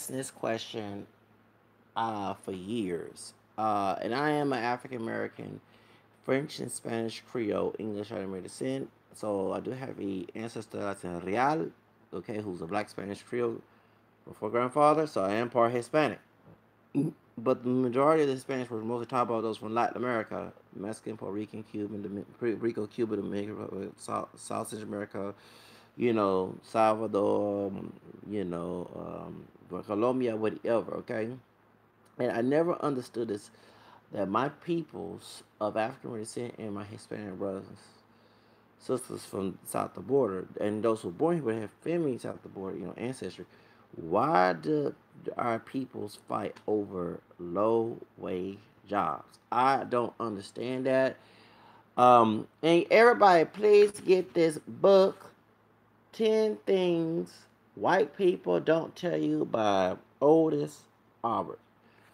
asking this question for years. And I am an African American, French and Spanish Creole, English American descent. So I do have a ancestor that's in Real, okay, who's a black Spanish Creole before grandfather. So I am part Hispanic. But the majority of the Hispanics were mostly talking about those from Latin America, Mexican, Puerto Rican, Cuban, Puerto Rico, Cuba, Dominican, South Central America, Salvador, Colombia, whatever, okay? And I never understood this, that my peoples of African descent and my Hispanic brothers, sisters from south of the border, and those who were born here but have family south of the border, ancestry, why do our peoples fight over low wage jobs? I don't understand that. And everybody, please get this book, 10 Things White People Don't Tell You by Otis Albert.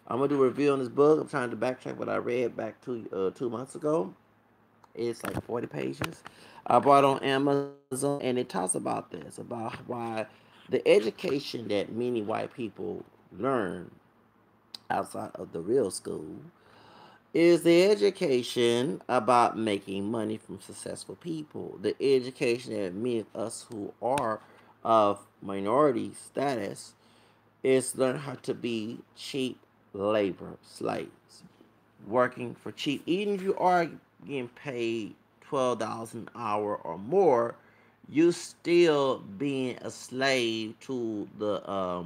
I'm gonna do a review on this book. I'm trying to backtrack what I read back 2 months ago. It's like 40 pages. I bought it on Amazon, and it talks about this, about why the education that many white people learn outside of the real school is the education about making money from successful people. The education that many of us who are of minority status is learn how to be cheap labor slaves, working for cheap. Even if you are getting paid $12 an hour or more, you still being a slave to the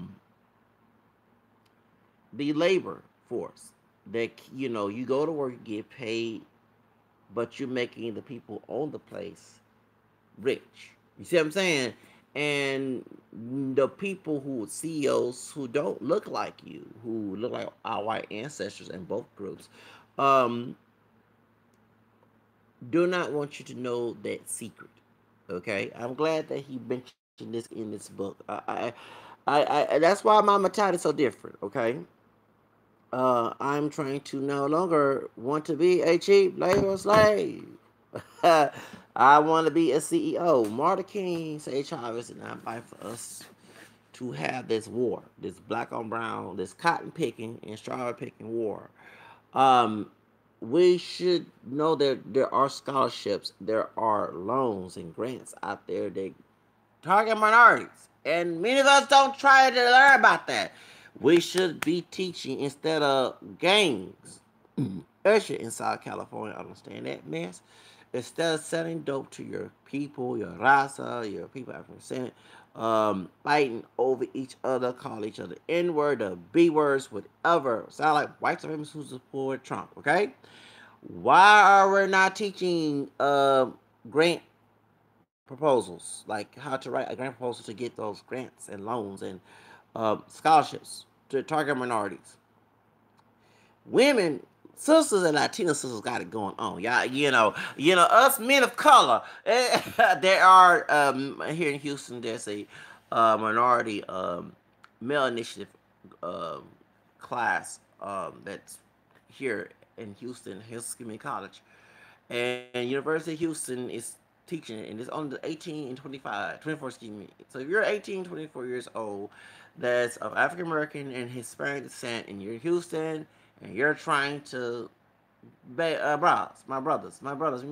labor force. That you go to work, you get paid, but you're making the people own the place rich. You see what I'm saying? And the people who CEOs who don't look like you, who look like our white ancestors in both groups, um, do not want you to know that secret. Okay, I'm glad that he mentioned this in this book. That's why my mentality is so different. Okay, I'm trying to no longer want to be a cheap labor slave. I want to be a CEO. Martin King said Chavez and I fight for us to have this war, this black on brown, this cotton picking and strawberry picking war. Um, we should know that there are scholarships, there are loans and grants out there that target minorities. And many of us don't try to learn about that. We should be teaching instead of gangs. Usher in South California understand that mess. Instead of selling dope to your people, your raza, your people African descent, fighting over each other, call each other N word, the B words, whatever. Sound like white supremacists who support Trump, okay? Why are we not teaching grant proposals, like how to write a grant proposal to get those grants and loans and scholarships to target minorities? Women, sisters and Latino sisters got it going on. Y'all, us men of color. There are here in Houston. There's a minority male initiative um, class that's here in Houston, Houston Community College, and University of Houston is teaching it, and it's on the 18 and 24, excuse me. So if you're 18, 24 years old, that's of African American and Hispanic descent, and you're in Houston, and you're trying to, my brothers, my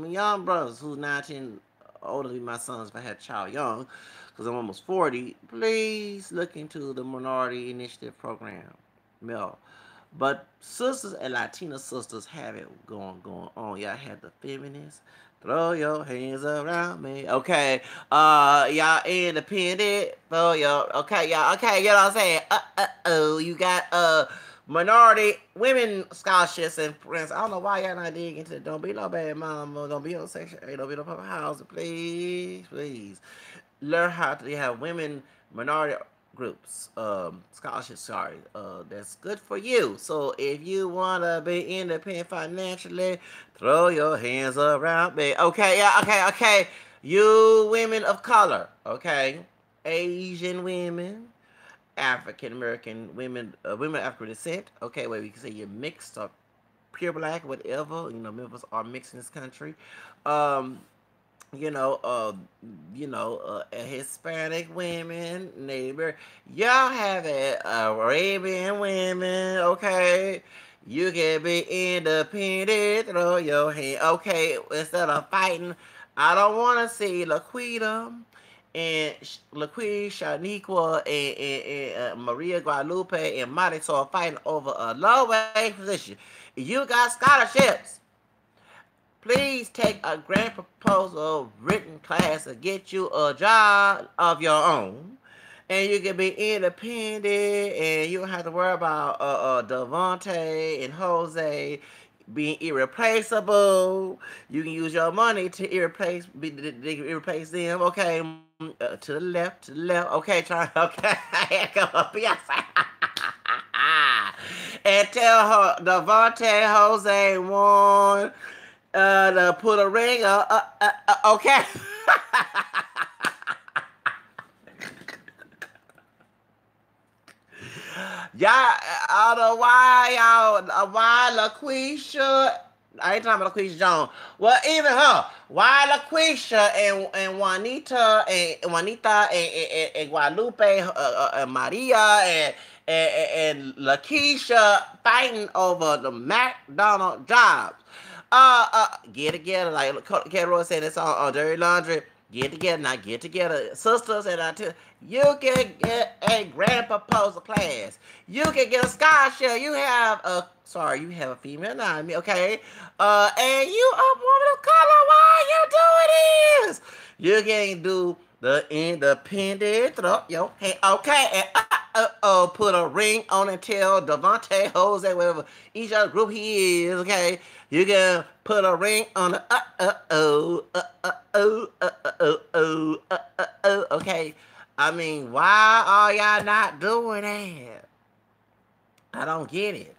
young brothers who's 19, older than my sons if I had a child young, because I'm almost 40, please look into the Minority Initiative Program, male. But sisters and Latina sisters have it going on. Y'all have the feminists. Throw your hands around me. Okay. Y'all independent. Throw your okay, y'all. Okay, you know what I'm saying? Oh, you got minority women scholarships and grants. I don't know why y'all not digging into it. Don't be no bad mama. Don't be no section 8. Don't be no public house. Please, please. Learn how to have women minority groups scholarships, sorry, that's good for you. So if you want to be independent financially, throw your hands around me. Okay, yeah, okay. You women of color, okay, Asian women, African American women, women of African descent, okay, where we can say you're mixed or pure black, whatever, members are mixed in this country. um you know, Hispanic women, neighbor. Y'all have it, Arabian women, okay? You can be independent, throw your hand, okay? Instead of fighting, I don't want to see Laquita and Laquita, Shaniqua, and Maria Guadalupe and Marisol fighting over a low wage position. You got scholarships. Please take a grant proposal written class to get you a job of your own. And you can be independent and you don't have to worry about Devontae and Jose being irreplaceable. You can use your money to irreplace them. Okay, to the left, to the left. Okay, try. Okay, come on, Beyonce. And tell her Devontae, Jose, Juan, to put a ring on. Okay. Y'all, I don't know why why LaQuisha, I ain't talking about LaQuisha Jones. Well, even her, why LaQuisha and Juanita and Guadalupe, Maria and LaKeisha fighting over the McDonald jobs. Get together, like Carol said, it's on Dirty Laundry. Get together now, get together, sisters, and I tell you can get a grant proposal class. You can get a scholarship. You have a you have a female anatomy, okay? And you a woman of color. Why you doing this? You can do the independent throw your hand, okay? And put a ring on and tell Devontae, Jose, whatever each other group he is, okay? You can put a ring on the okay? I mean, why are y'all not doing that? I don't get it.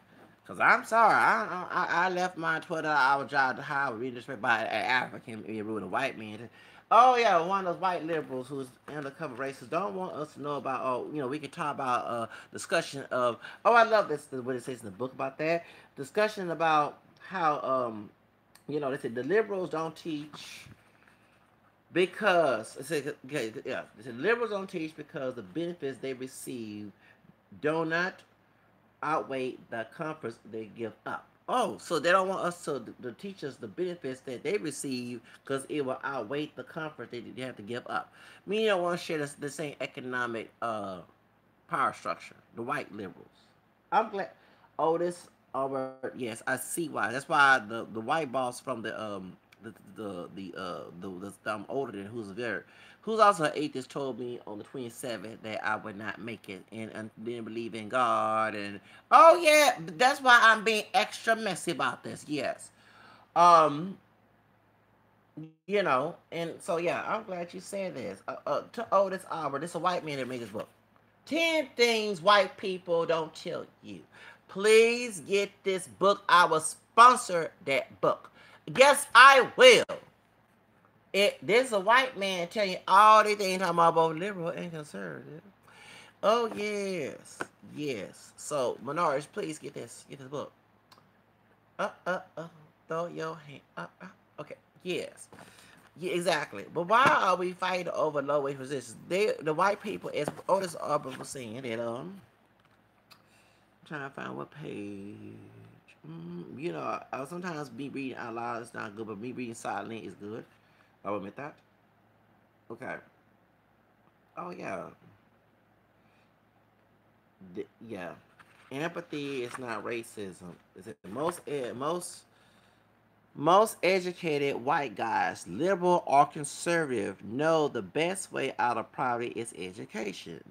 Cause I'm sorry, I left my 12-hour job to hire reading disrespect by an African with a white man. Oh yeah, one of those white liberals who's undercover racists don't want us to know about. Oh, we can talk about discussion of. Oh, I love this. What it says in the book about that discussion about how they said the liberals don't teach because okay, yeah, they said liberals don't teach because the benefits they receive do not outweigh the comforts they give up. Oh, so they don't want us to teach us the benefits that they receive because it will outweigh the comfort they have to give up. Me, don't want to share the same economic power structure. The white liberals. I'm glad. Oh, this over. Yes, I see why. That's why the white boss from the I'm older than who's also an atheist told me on the 27th that I would not make it and didn't believe in God and oh yeah, that's why I'm being extra messy about this. Yes, um, and so yeah, I'm glad you said this. To Otis Arbor, this is a white man that made this book. 10 things white people don't tell you. Please get this book. I will sponsor that book. Yes, I will. This is a white man telling you all these things talking about both liberal and conservative. Oh yes, yes. So minorities, please get this book. Uh, uh, uh. Throw your hand. Okay. Yes. Yeah, exactly. But why are we fighting over low wage positions? The white people, as Otis Arbor was saying, that I'm trying to find what page. I sometimes be reading out loud is not good, but me reading silently is good. I will admit that. Okay. Oh yeah, yeah. Empathy is not racism. Is it most educated white guys, liberal or conservative, know the best way out of poverty is education.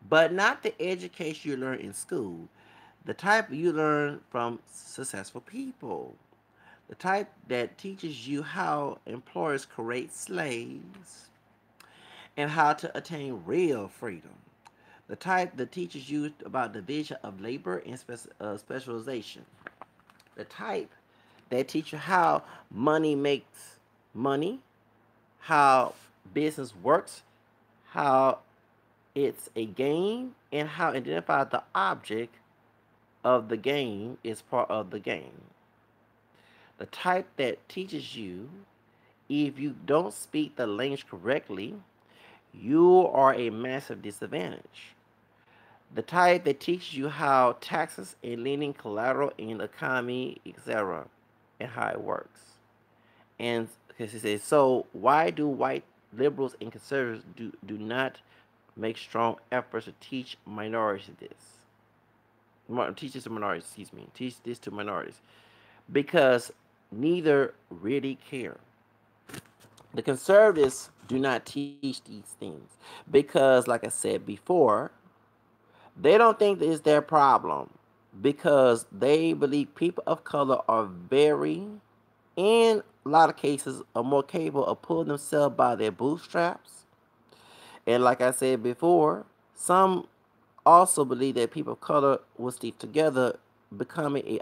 But not the education you learn in school, the type you learn from successful people, the type that teaches you how employers create slaves and how to attain real freedom, the type that teaches you about division of labor and specialization, the type that teach you how money makes money, how business works, how it's a game, and how identify the object of the game is part of the game. The type that teaches you If you don't speak the language correctly, you are a massive disadvantage. The type that teaches you how taxes and lending collateral in the economy, etc., and how it works. And because he says, so why do white liberals and conservatives do not make strong efforts to teach minorities this? Teach this to minorities, excuse me. Teach this to minorities. Because neither really care. The conservatives do not teach these things because, like I said before, they don't think that it's their problem because they believe people of color are very, in a lot of cases, are more capable of pulling themselves by their bootstraps. And like I said before, some also believe that people of color will stick together, becoming a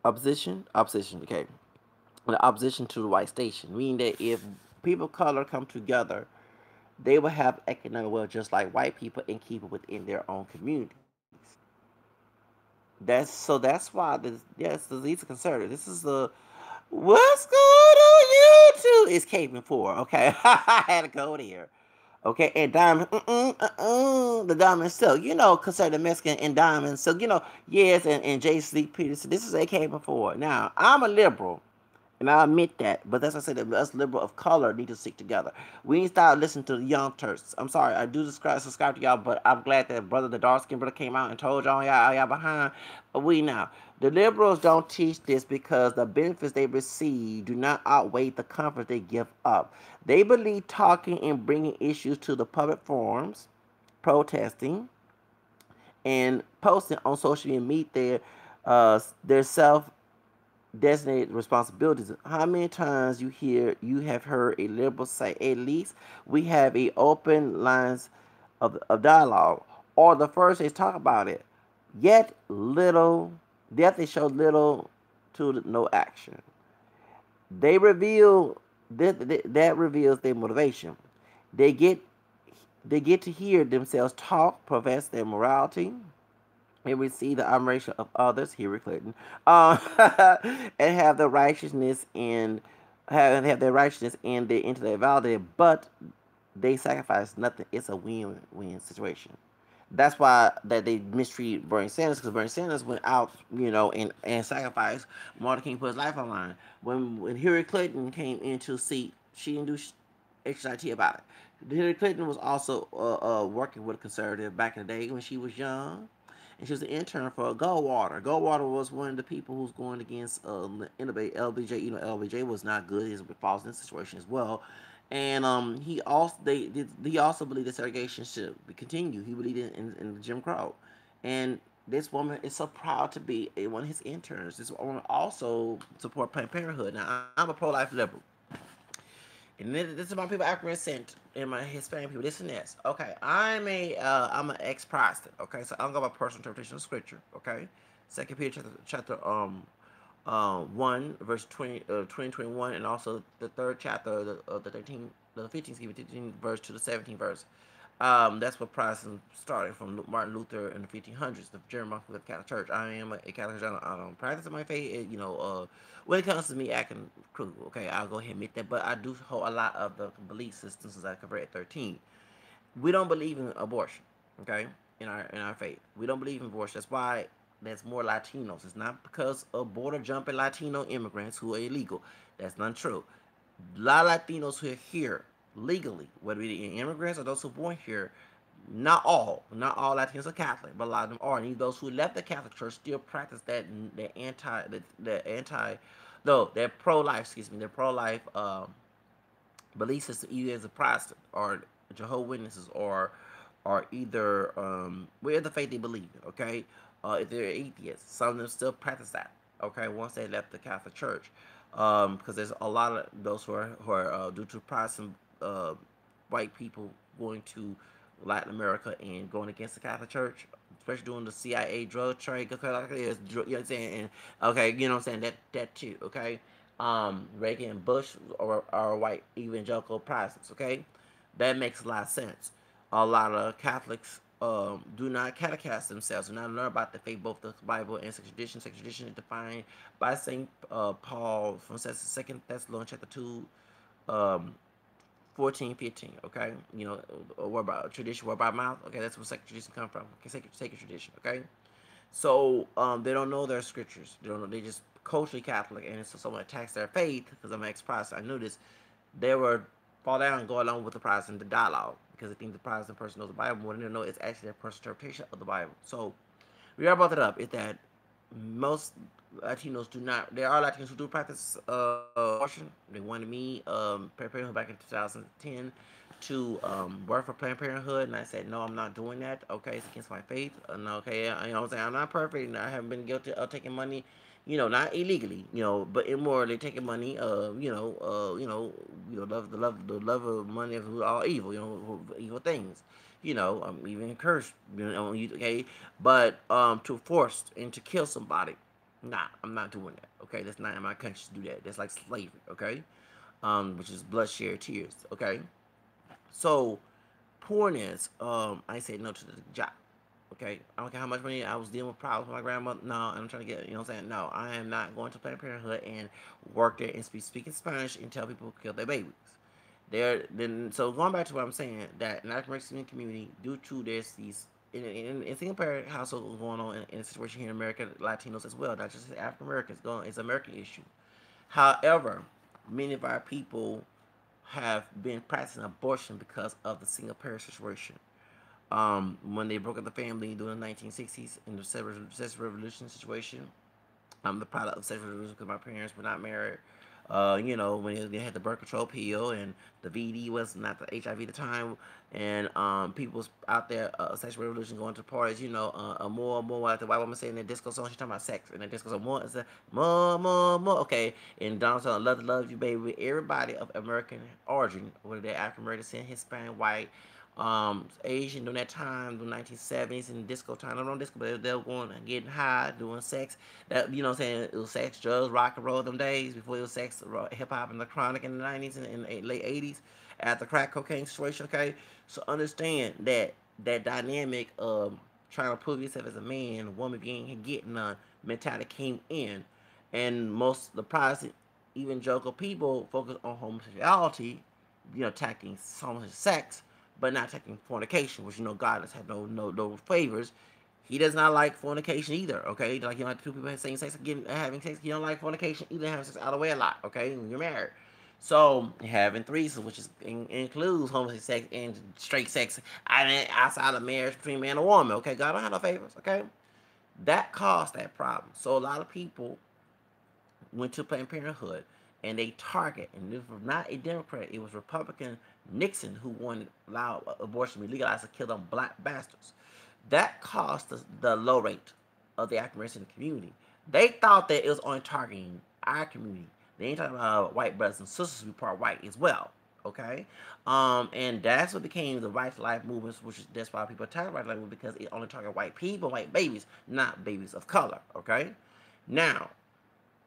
opposition, okay, an opposition to the white station, meaning that if people of color come together, they will have economic wealth just like white people and keep it within their own communities. That's why this, yes, these are conservative. This is the what's going on YouTube is caping for. Okay, I had to go there. Okay, and Diamond, the Diamond Silk, conservative Mexican and Diamond Silk, yes, and J. Sleep Peterson. This is a caping for. Now, I'm a liberal. And I admit that, but that's why I said that us liberal of color need to stick together. We need to start listening to the young Turks. I'm sorry, I do subscribe to y'all, but I'm glad that brother, the dark skinned brother, came out and told y'all behind. We now. The liberals don't teach this because the benefits they receive do not outweigh the comfort they give up. They believe talking and bringing issues to the public forums, protesting, and posting on social media meet their self designated responsibilities. How many times you have heard a liberal say, at least we have a open lines of dialogue, or the first they talk about it, yet little, yet they show little to no action. They reveal that reveals their motivation. They get they get to hear themselves talk, profess their morality, and receive the admiration of others, Hillary Clinton, and have the righteousness and have their righteousness and their intellect validated, but they sacrifice nothing. It's a win-win situation. That's why that they mistreat Bernie Sanders because Bernie Sanders went out, and sacrificed. Martin King put his life on the line. When Hillary Clinton came into seat, she didn't do HIT about it. Hillary Clinton was also working with a conservative back in the day when she was young, and she was an intern for Goldwater. Goldwater was one of the people who's going against LBJ. LBJ was not good. He was false in this situation as well. And he also believed that segregation should continue. He believed in Jim Crow, and this woman is so proud to be one of his interns. This woman also support Planned Parenthood. Now I'm a pro-life liberal, and this is my people African descent and my Hispanic people. This and this. Okay, I'm an ex-Protestant. Okay, so I'm going by personal interpretation of Scripture. Okay, Second Peter chapter 1 verse 20 21, and also the third chapter of the 15th, 15 verse to the 17th verse. That's what Protestants started from Martin Luther in the 1500s, the German monk of the Catholic Church. I am a Catholic Church. I don't practice my faith. When it comes to me acting cruel, okay, I'll go ahead and admit that. But I do hold a lot of the belief systems as I converted at 13. We don't believe in abortion, okay, in our faith. We don't believe in abortion. That's why there's more Latinos. It's not because of border jumping Latino immigrants who are illegal. That's not true. A lot of Latinos who are here legally, whether it be immigrants or those who are born here, not all Latinos are Catholic, but a lot of them are. And even those who left the Catholic Church still practice no, they're pro-life. Excuse me, they're pro-life belief system, either as a Protestant or Jehovah's Witnesses or either whatever faith they believe in. Okay, if they're atheists, some of them still practice that. Okay, once they left the Catholic Church, because there's a lot of those who are due to Protestant white people going to Latin America and going against the Catholic Church, especially doing the CIA drug trade. You know what I'm saying? And okay, you know what I'm saying, that too. Okay, Reagan and Bush are white evangelical Protestants. Okay, that makes a lot of sense. A lot of Catholics do not catechise themselves, do not learn about the faith, both the Bible and sacred tradition. Sacred tradition is defined by Saint Paul from Second Thessalonians chapter 2, um, 14, 15. Okay, a word by tradition, word by mouth. Okay, that's where sacred tradition come from. Okay, sacred tradition. Okay, so they don't know their scriptures. They don't know. They just culturally Catholic, and so someone attacks their faith. Because I'm an ex-Protestant, I knew this. They were fall down and go along with the Protestant dialogue because they think the Protestant person knows the Bible more than they know it's actually their personal interpretation of the Bible. So we are brought it up is that most Latinos do not. There are Latinos who do practice abortion. They wanted me, Planned Parenthood, back in 2010 to work for Planned Parenthood, and I said no, I'm not doing that. Okay, it's against my faith. And okay, you know what I'm saying, I'm not perfect, and I haven't been guilty of taking money. Not illegally, but immorally taking money. The love of money is all evil. Evil things. Even cursed. Okay, but to force and to kill somebody, nah, I'm not doing that. Okay, that's not in my country to do that. That's like slavery. Okay, which is bloodshed, tears. Okay, so poorness. I say no to the job. Okay, I don't care how much money I was dealing with problems with my grandmother. No, I'm trying to get, what I'm saying? No, I am not going to Planned Parenthood and work there and speaking Spanish and tell people to kill their babies. So going back to what I'm saying, that in the African American community, due to this, these in single parent households going on in a situation here in America, Latinos as well, not just African Americans, going, it's an American issue. However, many of our people have been practicing abortion because of the single parent situation. When they broke up the family during the 1960s in the sexual revolution situation, I'm the product of sexual revolution because my parents were not married. When they had the birth control pill and the VD was not the HIV at the time, and people was out there, sexual revolution, going to parties. More and more, like the white woman saying in the disco song, she's talking about sex, and the disco song, more, it's a more, more, more. Okay, and Donald Trump, love you, baby. Everybody of American origin, whether they're African American, Hispanic, white, Asian during that time, the 1970s and disco time. Not on disco, but they were going and getting high, doing sex. That what I'm saying, it was sex, drugs, rock and roll them days before it was sex, hip hop, and electronic in the 90s and in the late 80s. After crack cocaine situation, okay. So understand that dynamic of trying to prove yourself as a man, woman being getting a mentality came in, and most of the Protestant evangelical people focus on homosexuality, attacking homosexual sex, but not taking fornication, which God has had no favors. He does not like fornication either. Okay, like you don't like two people having sex, having sex. He don't like fornication either. Having sex out of the way a lot. Okay, when you're married. So having threesomes, which includes homosexual sex and straight sex, outside of marriage between man and woman. Okay, God don't have no favors. Okay, that caused that problem. So a lot of people went to Planned Parenthood and they target, and this was not a Democrat, it was Republican Nixon who wanted allow abortion to be legalized to kill them black bastards. That caused the low rate of the African American community. They thought that it was only targeting our community. They ain't talking about white brothers and sisters who be part white as well. Okay, and that's what became the right to life movements, which is that's why people attack right to life movement, because it only target white people, white babies, not babies of color. Okay, now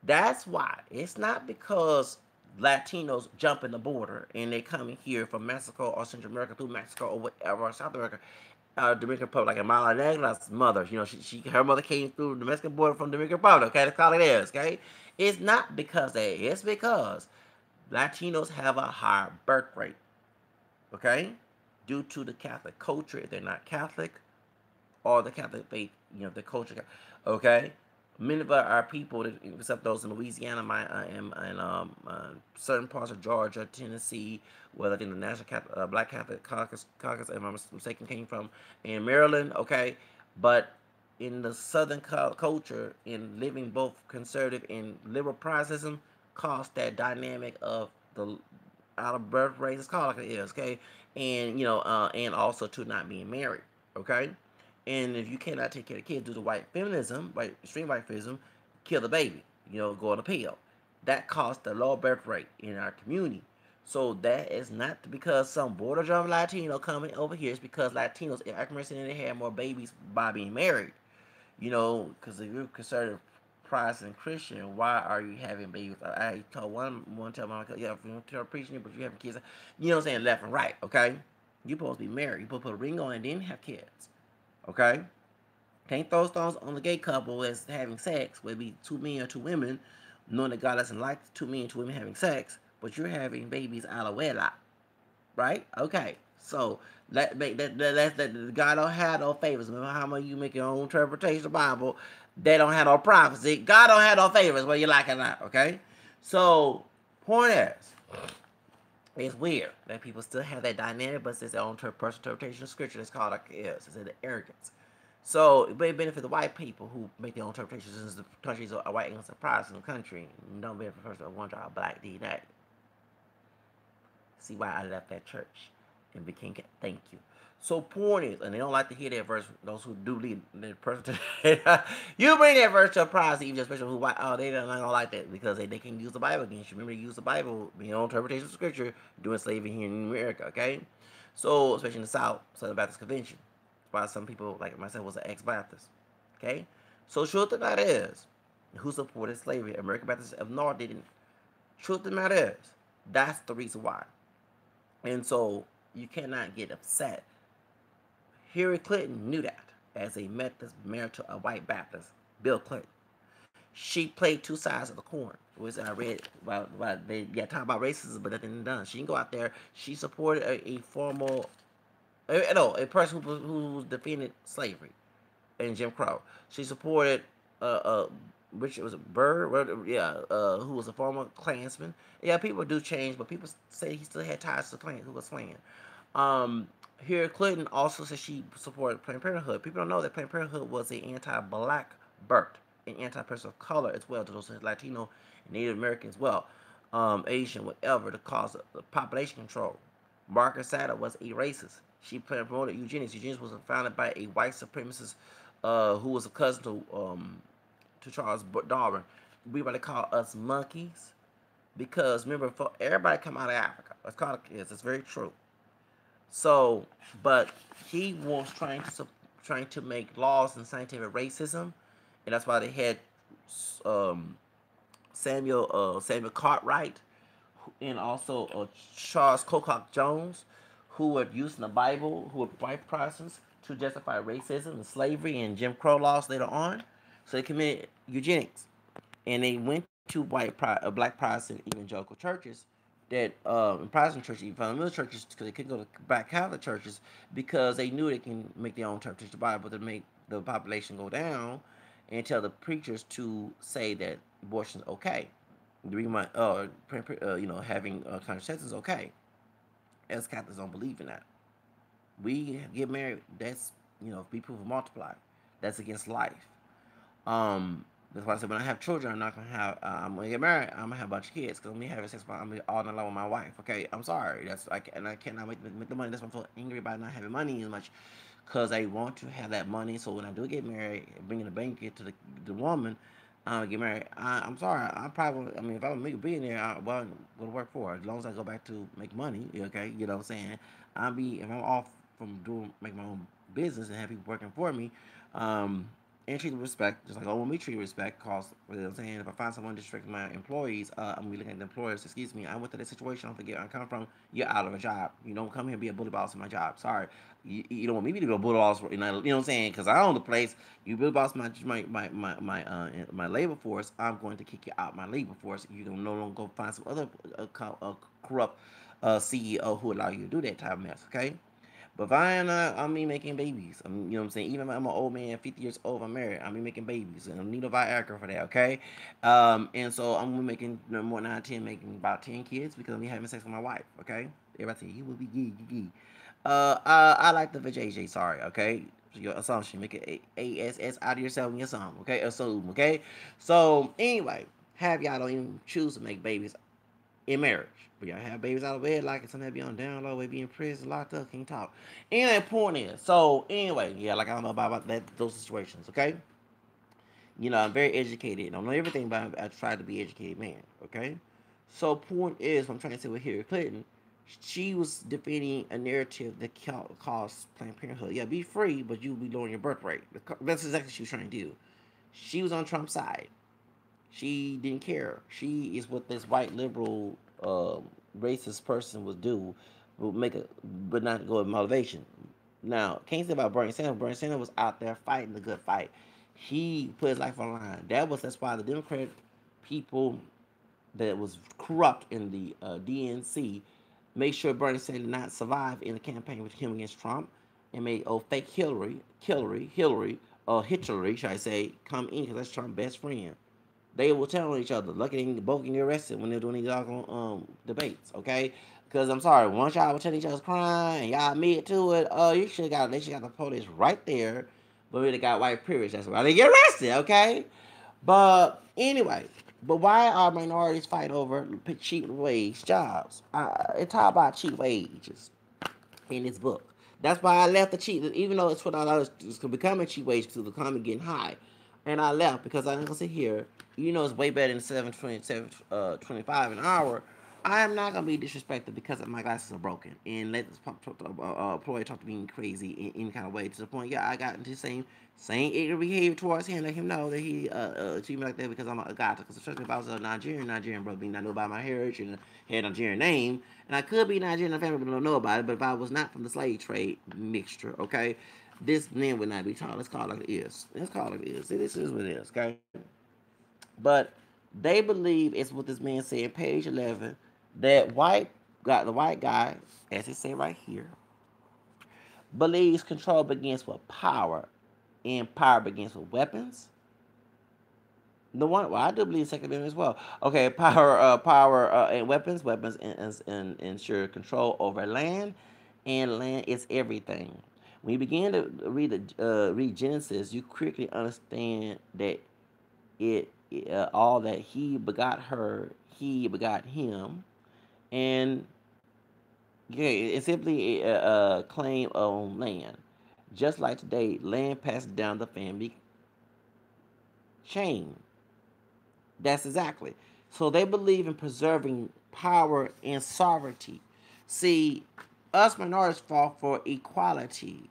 that's why. It's not because Latinos jump in the border and they coming here from Mexico or Central America through Mexico or whatever, or South America, Dominican Republic, like Amala Negra's mother. Her mother came through the Mexican border from Dominican Republic. Okay, that's all it is. Okay, it's not because that. It's because Latinos have a higher birth rate. Okay, due to the Catholic culture. If they're not Catholic, or the Catholic faith, the culture. Okay, many of our people, except those in Louisiana, and certain parts of Georgia, Tennessee, where I think the National Catholic, Black Catholic Caucus, if I'm not mistaken, came from, in Maryland. Okay, but in the Southern culture, in living both conservative and liberal Protestantism, caused that dynamic of the out of birth rate. It's called like it is. Okay, and also to not being married. Okay, and if you cannot take care of kids due to white feminism, extreme white feminism, kill the baby. Go on a pill. That caused the low birth rate in our community. So that is not because some border jumping Latino coming over here. It's because Latinos, if African Americans, they had more babies by being married. Because if you're conservative Protestant Christian, why are you having babies? I told one time, yeah, you're preaching, but you having kids. What I'm saying, left and right. Okay, you're supposed to be married. You're supposed to put a ring on and then have kids. Okay? Can't throw stones on the gay couple as having sex, whether it be two men or two women, knowing that God doesn't like two men and two women having sex, but you're having babies out of wedlock, right? Okay, so let make that God don't have no favors. Remember how much you make your own interpretation of the Bible? They don't have no prophecy. God don't have no favors, whether you like it or not. Okay, so point is, it's weird that people still have that dynamic, but it's their own personal interpretation of scripture. It's called it's the arrogance. So it may benefit the white people who make their own interpretations, since the country is a white English Protestant country. Don't benefit the person of one tribe, black DNA. See why I left that church and became. Thank you. So point is, and they don't like to hear that verse. Those who do lead the person, you bring that verse to a prize, even especially who white. Oh, they don't like that because they can use the Bible against you. Remember, they use the Bible, your own interpretation of Scripture, doing slavery here in America. Okay, so especially in the South, Southern Baptist Convention. That's why some people like myself was an ex-Baptist. Okay, so truth of the matter is, who supported slavery? American Baptists of North didn't. Truth of the matter is, that's the reason why. And so you cannot get upset. Hillary Clinton knew that as a Methodist married to a white Baptist, Bill Clinton. She played two sides of the coin. Which I read about they talk about racism, but nothing done. She didn't go out there. She supported a formal, no, a person who defended slavery and Jim Crow. She supported which was a Burr, yeah, who was a former Klansman. Yeah, people do change, but people say he still had ties to the Klan, who was Klan. Um, Hillary Clinton also said she supported Planned Parenthood. People don't know that Planned Parenthood was an anti-black birth, an anti-person of color as well, to those Latino and Native American as well, Asian, whatever, to cause population control. Margaret Satter was a racist. She promoted eugenics. Eugenics was founded by a white supremacist who was a cousin to Charles Darwin. We want to call us monkeys because remember, for everybody come out of Africa. Let's call it kids. It's very true. So, but he was trying to make laws in scientific racism, and that's why they had um, Samuel Cartwright and also Charles Cocock Jones, who were using the Bible, who were white Protestants, to justify racism and slavery and Jim Crow laws later on. So they committed eugenics, and they went to black Protestant evangelical churches that Protestant churches, even fundamental churches, because they couldn't go to black Catholic churches because they knew they can make their own interpretation of the Bible to make the population go down, and tell the preachers to say that abortion is okay. The reason why, having contraception is okay. As Catholics don't believe in that. We get married. That's people who multiply. That's against life. That's why I said when I have children, I'm not gonna have. I'm gonna get married. I'm gonna have a bunch of kids because I'm gonna have sex. I'm gonna be all night long with my wife. Okay, I'm sorry. And I cannot make the money. That's why I'm so angry about not having money as much, because I want to have that money. So when I do get married, bringing the bank to the woman, get married. I'm sorry. I probably. I mean, if I was a billionaire, well, go to work for her. As long as I go back to make money, okay. You know what I'm saying? If I'm off from doing make my own business and have people working for me. Um, and treat them with respect, just like I want me to treat with respect. Cause you know what I'm saying, if I find someone disrespecting my employees, I'm gonna be looking at the employers. Excuse me, I went through that situation. Don't forget where I come from. You're out of a job. You don't come here and be a bully boss in my job. Sorry, you don't want me to be a bully boss. You know what I'm saying? Because I own the place. You bully boss my labor force. I'm going to kick you out my labor force. You can no longer go find some other corrupt CEO who allow you to do that type of mess. Okay. But if I am not, I'm me making babies. You know what I'm saying? Even if I'm an old man, 50 years old, I'm married. I'm me making babies. And I need a Viagra for that, okay? And so I'm making more than 10, making about 10 kids because I'm having sex with my wife, okay? Everybody say, he will be gee. I like the vajayjay, sorry, okay? Your assumption, make it ASS out of yourself and your son, okay? Assume, okay? So, anyway, have y'all don't even choose to make babies in marriage. But y'all have babies out of wedlock and sometimes be on down low, be in prison, locked up, can't talk. Anyway, point is, so anyway, yeah, like I don't know about that those situations, okay? I'm very educated. I don't know everything, but I try to be an educated man, okay? So point is, what I'm trying to say with Hillary Clinton, she was defending a narrative that caused Planned Parenthood. Yeah, be free, but you'll be lowering your birth rate. That's exactly what she was trying to do. She was on Trump's side. She didn't care. She is what this white liberal racist person would do, would make a, but not go with motivation. Now, can't say about Bernie Sanders. Bernie Sanders was out there fighting the good fight. He put his life on the line. That's why the Democrat people that was corrupt in the DNC make sure Bernie Sanders did not survive in the campaign with him against Trump, and made fake Hillary, should I say, come in because that's Trump's best friend. They will tell on each other. Lucky they both getting arrested when they're doing these doggone debates, okay? Because I'm sorry, once y'all were telling each other's crime and y'all admit to it, they should got the police right there, but we got white privilege. That's why they get arrested, okay? But anyway, but why are minorities fight over cheap wage jobs? It talk about cheap wages in this book. That's why I left the cheap, even though it's $12, it's becoming cheap wage because the economy getting high. And I left because I'm gonna sit here. It's way better than 7.25 an hour. I am not gonna be disrespected because my glasses are broken and let this employee talk to me crazy in any kind of way to the point. Yeah, I got into the same ignorant behavior towards him. Let him know that he treat me like that because I'm a god. Because especially if I was a Nigerian brother, being I know about my heritage and had a Nigerian name, and I could be Nigerian in the family but don't know about it. But if I was not from the slave trade mixture, okay, this name would not be taught. Let's call it like it is. Let's call it like it is. This is what it is, okay? But they believe it's what this man said, page 11, that the white guy, as it say right here, believes control begins with power, and power begins with weapons. The one, well, I do believe Second Amendment as well. Okay, power, and weapons, and ensure control over land, and land is everything. When you begin to read Genesis, you quickly understand that it all that he begot her, he begot him, and yeah, it's simply a claim on land. Just like today, land passes down the family chain. That's exactly. So they believe in preserving power and sovereignty. See, us minorities fought for equality.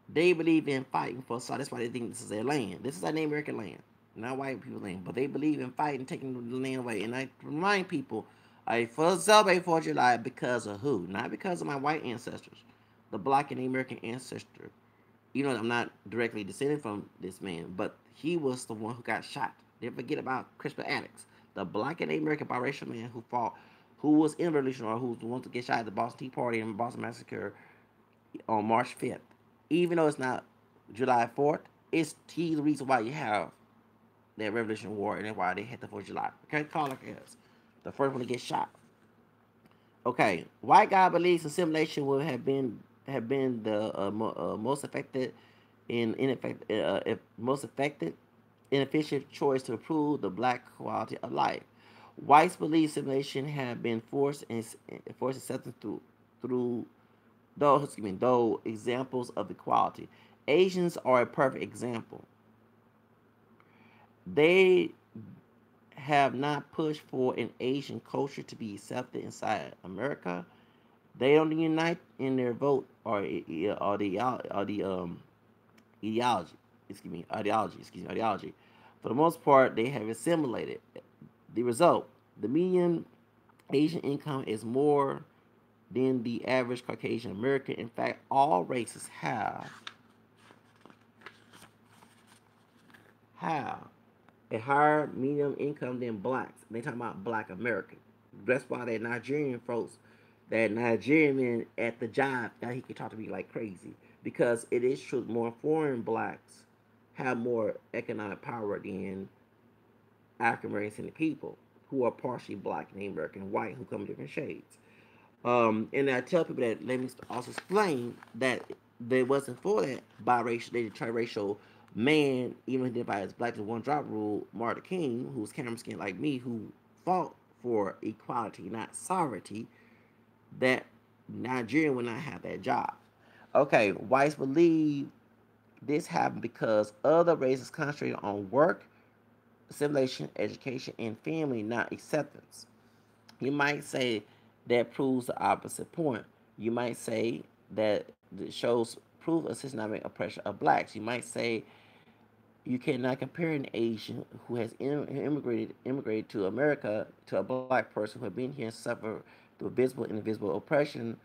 They believe in fighting for, so that's why they think this is their land. This is our Native American land, not white people's land. But they believe in fighting, taking the land away. And I remind people, I first celebrate 4th of July because of who? Not because of my white ancestors, the black and American ancestor. I'm not directly descended from this man, but he was the one who got shot. Never forget about Crispin Attucks, the black and American biracial man who fought, who was in revolution, or who was the one to get shot at the Boston Tea Party and Boston Massacre on March 5th. Even though it's not July 4th, it's the reason why you have that Revolution War and that's why they had the 4th of July. Okay, call it as the first one to get shot. Okay, white guy believes assimilation would have been the most effective most effective inefficient choice to improve the black quality of life. Whites believe assimilation had been forced acceptance through though examples of equality. Asians are a perfect example. They have not pushed for an Asian culture to be accepted inside America. They don't unite in their vote or the ideology. Ideology. For the most part, they have assimilated. The result: the median Asian income is more than the average Caucasian American. In fact, all races have a higher medium income than blacks. They talking about black American. That's why that Nigerian folks, that Nigerian man at the job, now he can talk to me like crazy. Because it is true, more foreign blacks have more economic power than African American people who are partially black, Native American, white, who come in different shades. And I tell people that, let me also explain that they wasn't for that biracial, they triracial man, even identified as black, the one drop rule, Martin King, who's camera skin like me, who fought for equality, not sovereignty, that Nigerian would not have that job. Okay, whites believe this happened because other races concentrated on work, assimilation, education, and family, not acceptance. You might say that proves the opposite point. You might say that it shows proof of systematic oppression of blacks. You might say you cannot compare an Asian who has immigrated to America to a black person who has been here and suffered through visible and invisible oppression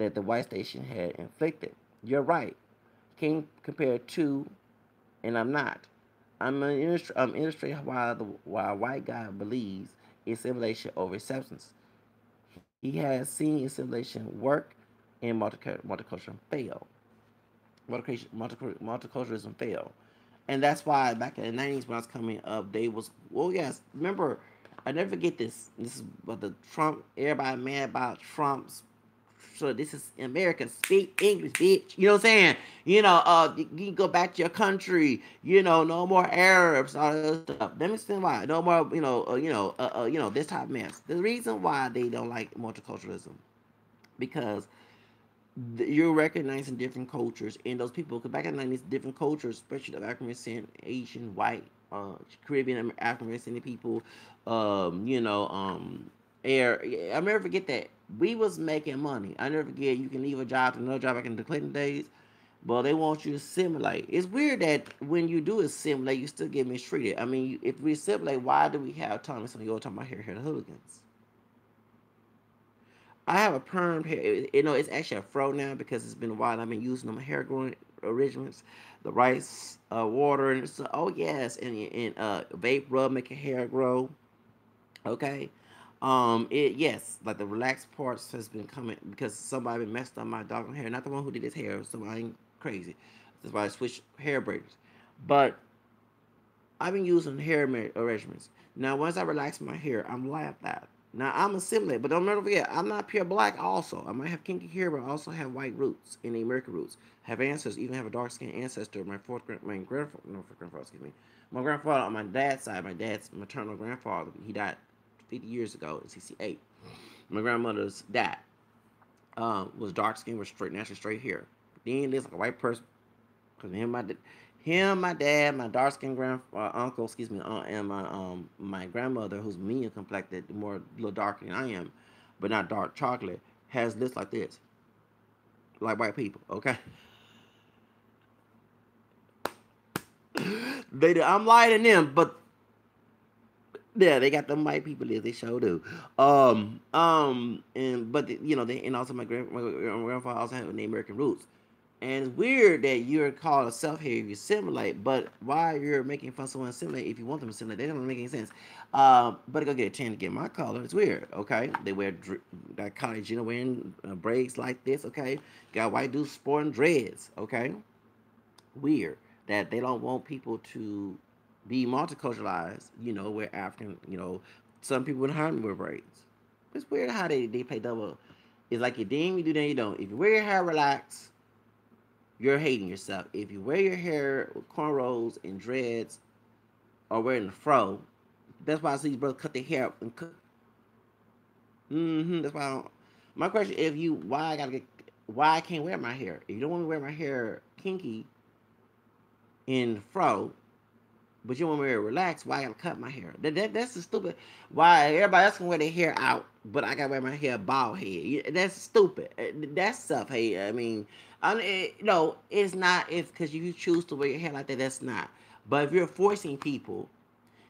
that the white station had inflicted. You're right. Can't compare to, and I'm not. I'm illustrating why a white guy believes assimilation over acceptance. He has seen assimilation work and multiculturalism fail. Multiculturalism fail. And that's why back in the 90s when I was coming up, they was, well, yes, remember, I never forget this. This is what the Trump, everybody mad about Trump's, so this is America. Speak English, bitch. You know what I'm saying? You can go back to your country. No more Arabs, all that stuff. Let me explain why. No more, this type of mess. The reason why they don't like multiculturalism because you're recognizing different cultures and those people. Because back in the 90s, different cultures, especially the African descent, Asian, white, Caribbean, African descent people, air. I never forget that we was making money. I never forget you can leave a job to another job back in the Clinton days. But they want you to assimilate. It's weird that when you do assimilate, you still get mistreated. I mean, if we assimilate, why do we have Thomas and go talking about here the hooligans? I have a perm hair. It's actually a fro now because it's been a while. I've been using them hair growing arrangements, the rice water, and so, oh yes, and vape rub make your hair grow. Okay, it yes, like the relaxed parts has been coming because somebody messed up my dog hair. Not the one who did his hair. Somebody crazy. That's why I switched hair braids. But I've been using hair arrangements. Now, once I relax my hair, I'm laughed at. Now, I'm assimilated, but don't never forget, I'm not pure black also. I might have kinky hair, but I also have white roots and the American roots. Have ancestors, even have a dark skinned ancestor. My grandfather, no, grandfather, excuse me. My grandfather on my dad's side, my dad's maternal grandfather, he died 50 years ago in 68. My grandmother's dad was dark skinned with straight, naturally straight hair. Then there's like a white person, because my dad, my dark skinned uncle, excuse me, and my grandmother, who's medium complected, more a little darker than I am, but not dark chocolate, has lips like this, like white people. Okay, I'm lighter than them, but yeah, they got them white people lips. They sure do. And but they and also my grandfather also had the American roots. And it's weird that you're called a self hater if you assimilate, but why you're making fun of someone assimilate if you want them to assimilate? That doesn't make any sense. But I go get a tan to get my color. It's weird, okay? They wear that college, wearing braids like this, okay? Got white dudes sporting dreads, okay? Weird that they don't want people to be multiculturalized, wear African, some people in Harlem wear braids. It's weird how they play double. It's like you deem, you do, then you don't. If you wear your hair relaxed, you're hating yourself. If you wear your hair with cornrows and dreads or wearing a fro, that's why I see these brothers cut their hair up and cut. That's why I don't. My question: if you, why I can't wear my hair? If you don't want me to wear my hair kinky in fro, but you want me to relax, why I gotta cut my hair? That's the stupid. Why everybody else can wear their hair out, but I gotta wear my hair bald head? That's stupid. That's self hate. I mean, no, it's not. It's because you choose to wear your hair like that. That's not. But if you're forcing people,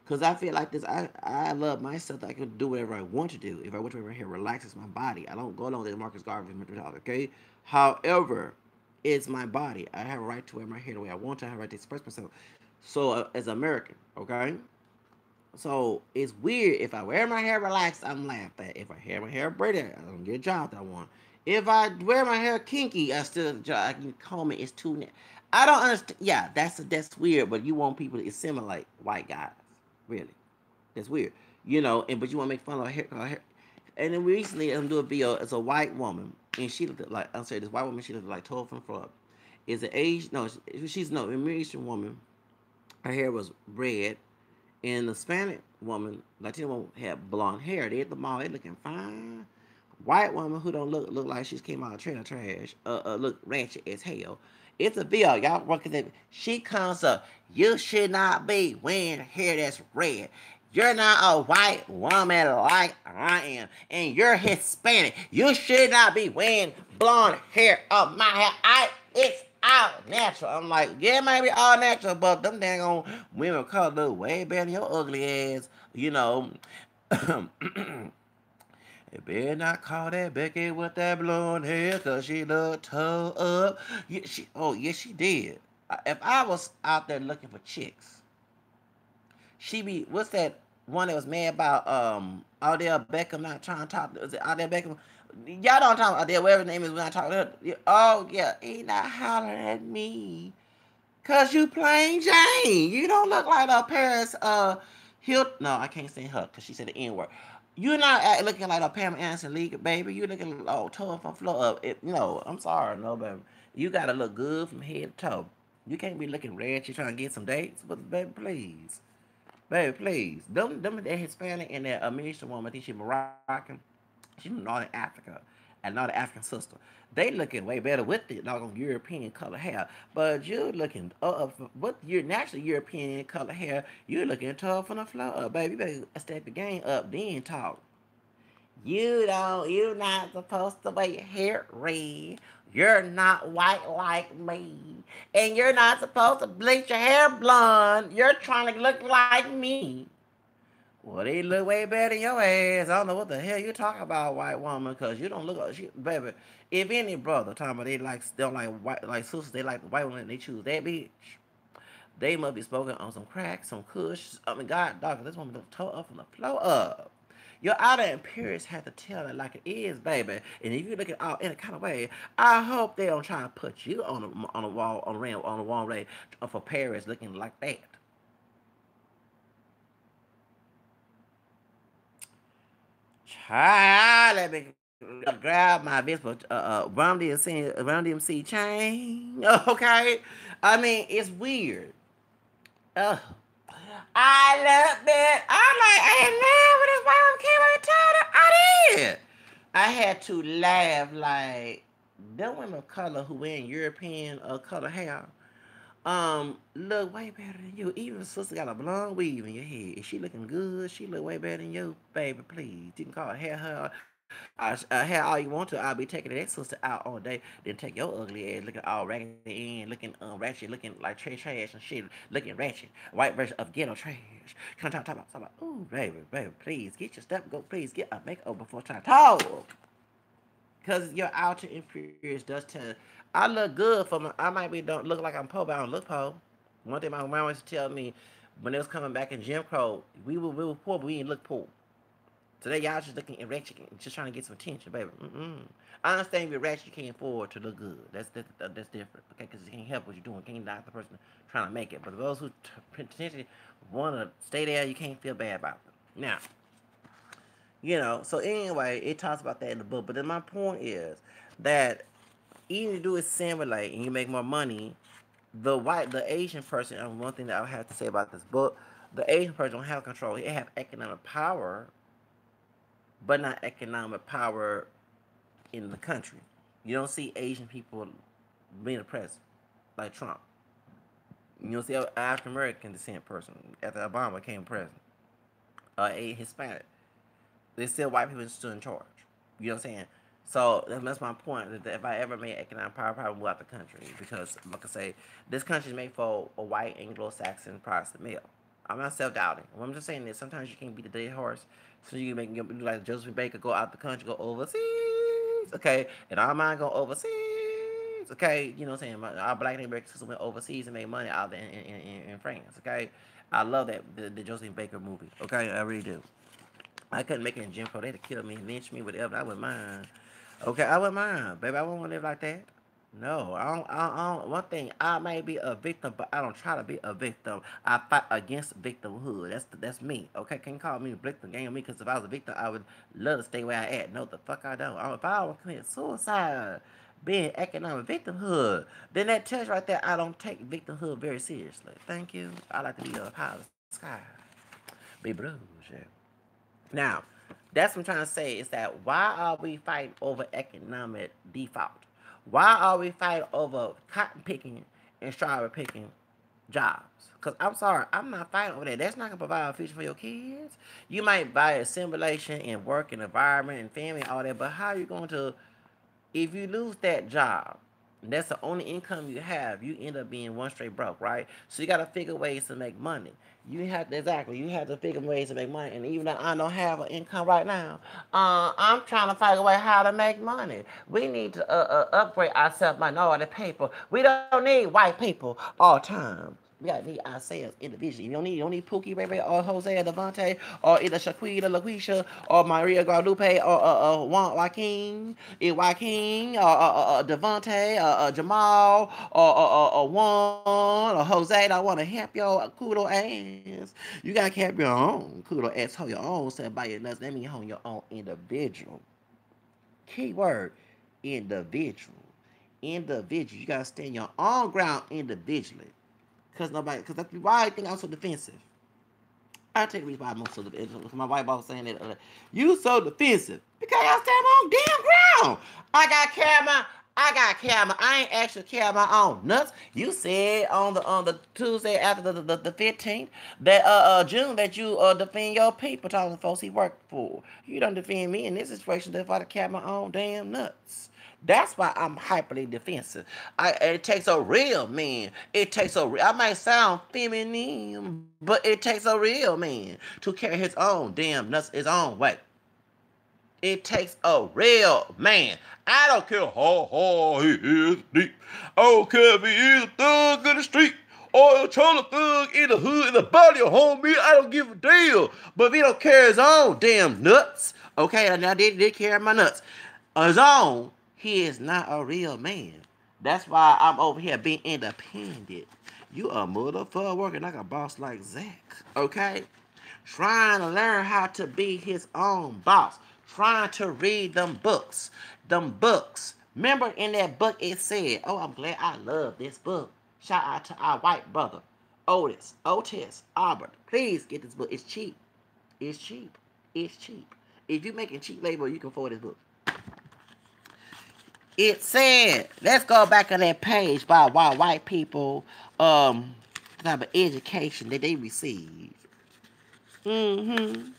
because I feel like this, I love myself. That I can do whatever I want to do. If I want to wear my hair, relaxes my body. I don't go along with Marcus Garvey mentality. Okay. However, it's my body. I have a right to wear my hair the way I want to. I have a right to express myself. So as an American, okay. So it's weird if I wear my hair relaxed, I'm laughed at. If I wear my hair braided, I don't get a job that I want. If I wear my hair kinky, I still I can call me. It's too. I don't understand. Yeah, that's weird. But you want people to assimilate white guys, really? That's weird. And but you want to make fun of her hair. And then recently, I'm doing a video. It's a white woman, and she looked like I'm saying this white woman. She looked like 12 from Florida. Is an age? No, she's no an Asian woman. Her hair was red, and the Hispanic woman, Latino woman, had blonde hair. They at the mall, they looking fine. White woman who don't look like she's came out of trailer trash, look ratchet as hell. It's a bill, y'all working at. She comes up. You should not be wearing hair that's red. You're not a white woman like I am, and you're Hispanic. You should not be wearing blonde hair up my hair. It's all natural. I'm like, yeah, it might be all natural, but them dang on women of color look way better than your ugly ass. You better not call that Becky with that blonde hair, cause she looked toe up. Yeah, yes, she did. If I was out there looking for chicks, she be, what's that one that was mad about Odell Beckham not trying to talk, was it Odell Beckham? Y'all don't talk about Odell, whatever his name is, when I talk to her. Oh yeah, he not hollering at me. Cause you plain Jane. You don't look like a Paris No, I can't say her because she said the N word. You're not looking like a Pam Anderson league, baby. You looking tough from floor up. No, I'm sorry, no, baby. You gotta look good from head to toe. You can't be looking red. You trying to get some dates, but baby, please, baby, please. Them that Hispanic and that Minister woman, I think she Moroccan. She's from Northern Africa, and Northern African sister. They looking way better with the doggone European color hair. But you're looking what you're naturally European color hair. You're looking tough on the floor, baby. You better step your game up, then talk. You're not supposed to wear your hair red. You're not white like me. And you're not supposed to bleach your hair blonde. You're trying to look like me. Well, they look way better than your ass. I don't know what the hell you talking about, white woman, because you don't look like shit, baby. If any brother talking about they don't like white like sisters, they like the white woman, they choose that bitch. They must be smoking on some crack, some kush. I mean, God, dog, this woman look toe up from the floor up. Your outer appearance have to tell it like it is, baby. And if you look at all in a kind of way, I hope they don't try to put you on the wall on the wall for Paris looking like that. Child, let me grab my Vespa, Run DMC chain. Okay, I mean it's weird. Ugh. I love that. I love when this white woman came and told her I did. I had to laugh like them women of color who wearing European color hair. Look way better than you. Even sister got a blonde weave in your head. Is she looking good? She look way better than you, baby. Please, you can call her hair all you want to. I'll be taking that sister out all day. Then take your ugly ass looking all raggedy and looking ratchet, looking like trash and shit, looking ratchet. White version of ghetto trash. Come talk about. Ooh, baby, please get your stuff. Go, please get a makeover before trying to talk. Cause your outer appearance does tell. I look good for my. I might be don't look like I'm poor, but I don't look poor. One thing my grandma used to tell me when it was coming back in Jim Crow, we were poor, but we didn't look poor. Today y'all just looking at ratchet, just trying to get some attention, baby. Mm-mm. I understand if you're ratchet, you can't afford to look good. That's different, okay? Because you can't help what you're doing. You can't knock the person trying to make it. But those who potentially want to stay there, you can't feel bad about them. Now, so anyway, it talks about that in the book. But then my point is that even to do is simulate and you make more money, the Asian person, and one thing that I have to say about this book, the Asian person don't have control. They have economic power, but not economic power in the country. You don't see Asian people being a president like Trump. You don't see an African American descent person after Obama became president. A Hispanic. There's still white people still in charge. You know what I'm saying? So that's my point. That if I ever made economic power, I probably move out the country because, like I say, this country is made for a white Anglo-Saxon Protestant male. I'm not self-doubting. What I'm just saying is sometimes you can't beat the dead horse. So you can make like Joseph Baker go out the country, go overseas. Okay, and I don't mind going overseas. Okay, you know what I'm saying? Our black and American sister went overseas and made money out there in France. Okay, I love that the Joseph Baker movie. Okay, I really do. I couldn't make it in Jim Crow. They'd kill me, lynch me, whatever. I wouldn't mind. Okay, I wouldn't mind. Baby, I wouldn't want to live like that. No, I don't. One thing, I may be a victim, but I don't try to be a victim. I fight against victimhood. That's me. Okay, can't call me a victim, gang on me, because if I was a victim, I would love to stay where I at. No, the fuck I don't. If I would commit suicide, being economic victimhood, then that tells you right there I don't take victimhood very seriously. Thank you. I like to be up high in the sky. Be bruised, yeah. Now, that's what I'm trying to say is that why are we fighting over economic default? Why are we fighting over cotton picking and strawberry picking jobs? Because I'm sorry, I'm not fighting over that. That's not going to provide a future for your kids. You might buy a simulation and work and environment and family and all that, but how are you going to, if you lose that job, That's the only income you have. You end up being one straight broke, right? So you got to figure ways to make money. You have to, exactly. You have to figure ways to make money. And even though I don't have an income right now, I'm trying to figure out how to make money. We need to upgrade ourselves minority people. We don't need white people all the time. We gotta need ourselves individually. You don't need Pookie, Ray, or Jose, or Devontae, or either Shaquita, LaQuisha, or Maria Guadalupe, or Juan Joaquin, Devontae, Jamal, or Juan, or Jose. That want to help your kudo ass. You gotta help your own kudo ass, hold your own self by your nuts. That means hold your own individual. Keyword: individual. Individual. You gotta stand your own ground individually. Cause that's why I think I'm so defensive. I take the reason why I'm so defensive. My white boss was saying that you so defensive because I stand my own damn ground. I got camera. I ain't actually care my own nuts. You said on the Tuesday after the 15th that June that you defend your people talking to folks he worked for. You don't defend me in this situation if I care my own damn nuts. That's why I'm hyperly defensive. It takes a real man. It takes a. I might sound feminine, but it takes a real man to carry his own damn nuts his own way. It takes a real man. I don't care how hard he is deep. I don't care if he is a thug in the street or a troller thug in the hood in the body of homie. I don't give a deal. But if he don't carry his own damn nuts, okay, now they did carry my nuts. On his own, he is not a real man. That's why I'm over here being independent. You a motherfucker working like a boss like Zach, okay? Trying to learn how to be his own boss, trying to read them books. Them books. Remember in that book it said, oh, I'm glad I love this book. Shout out to our white brother, Otis, Albert. Please get this book. It's cheap. It's cheap. It's cheap. If you're making cheap labor, you can afford this book. It said, let's go back on that page by why white people, the type of education that they receive. Mm-hmm.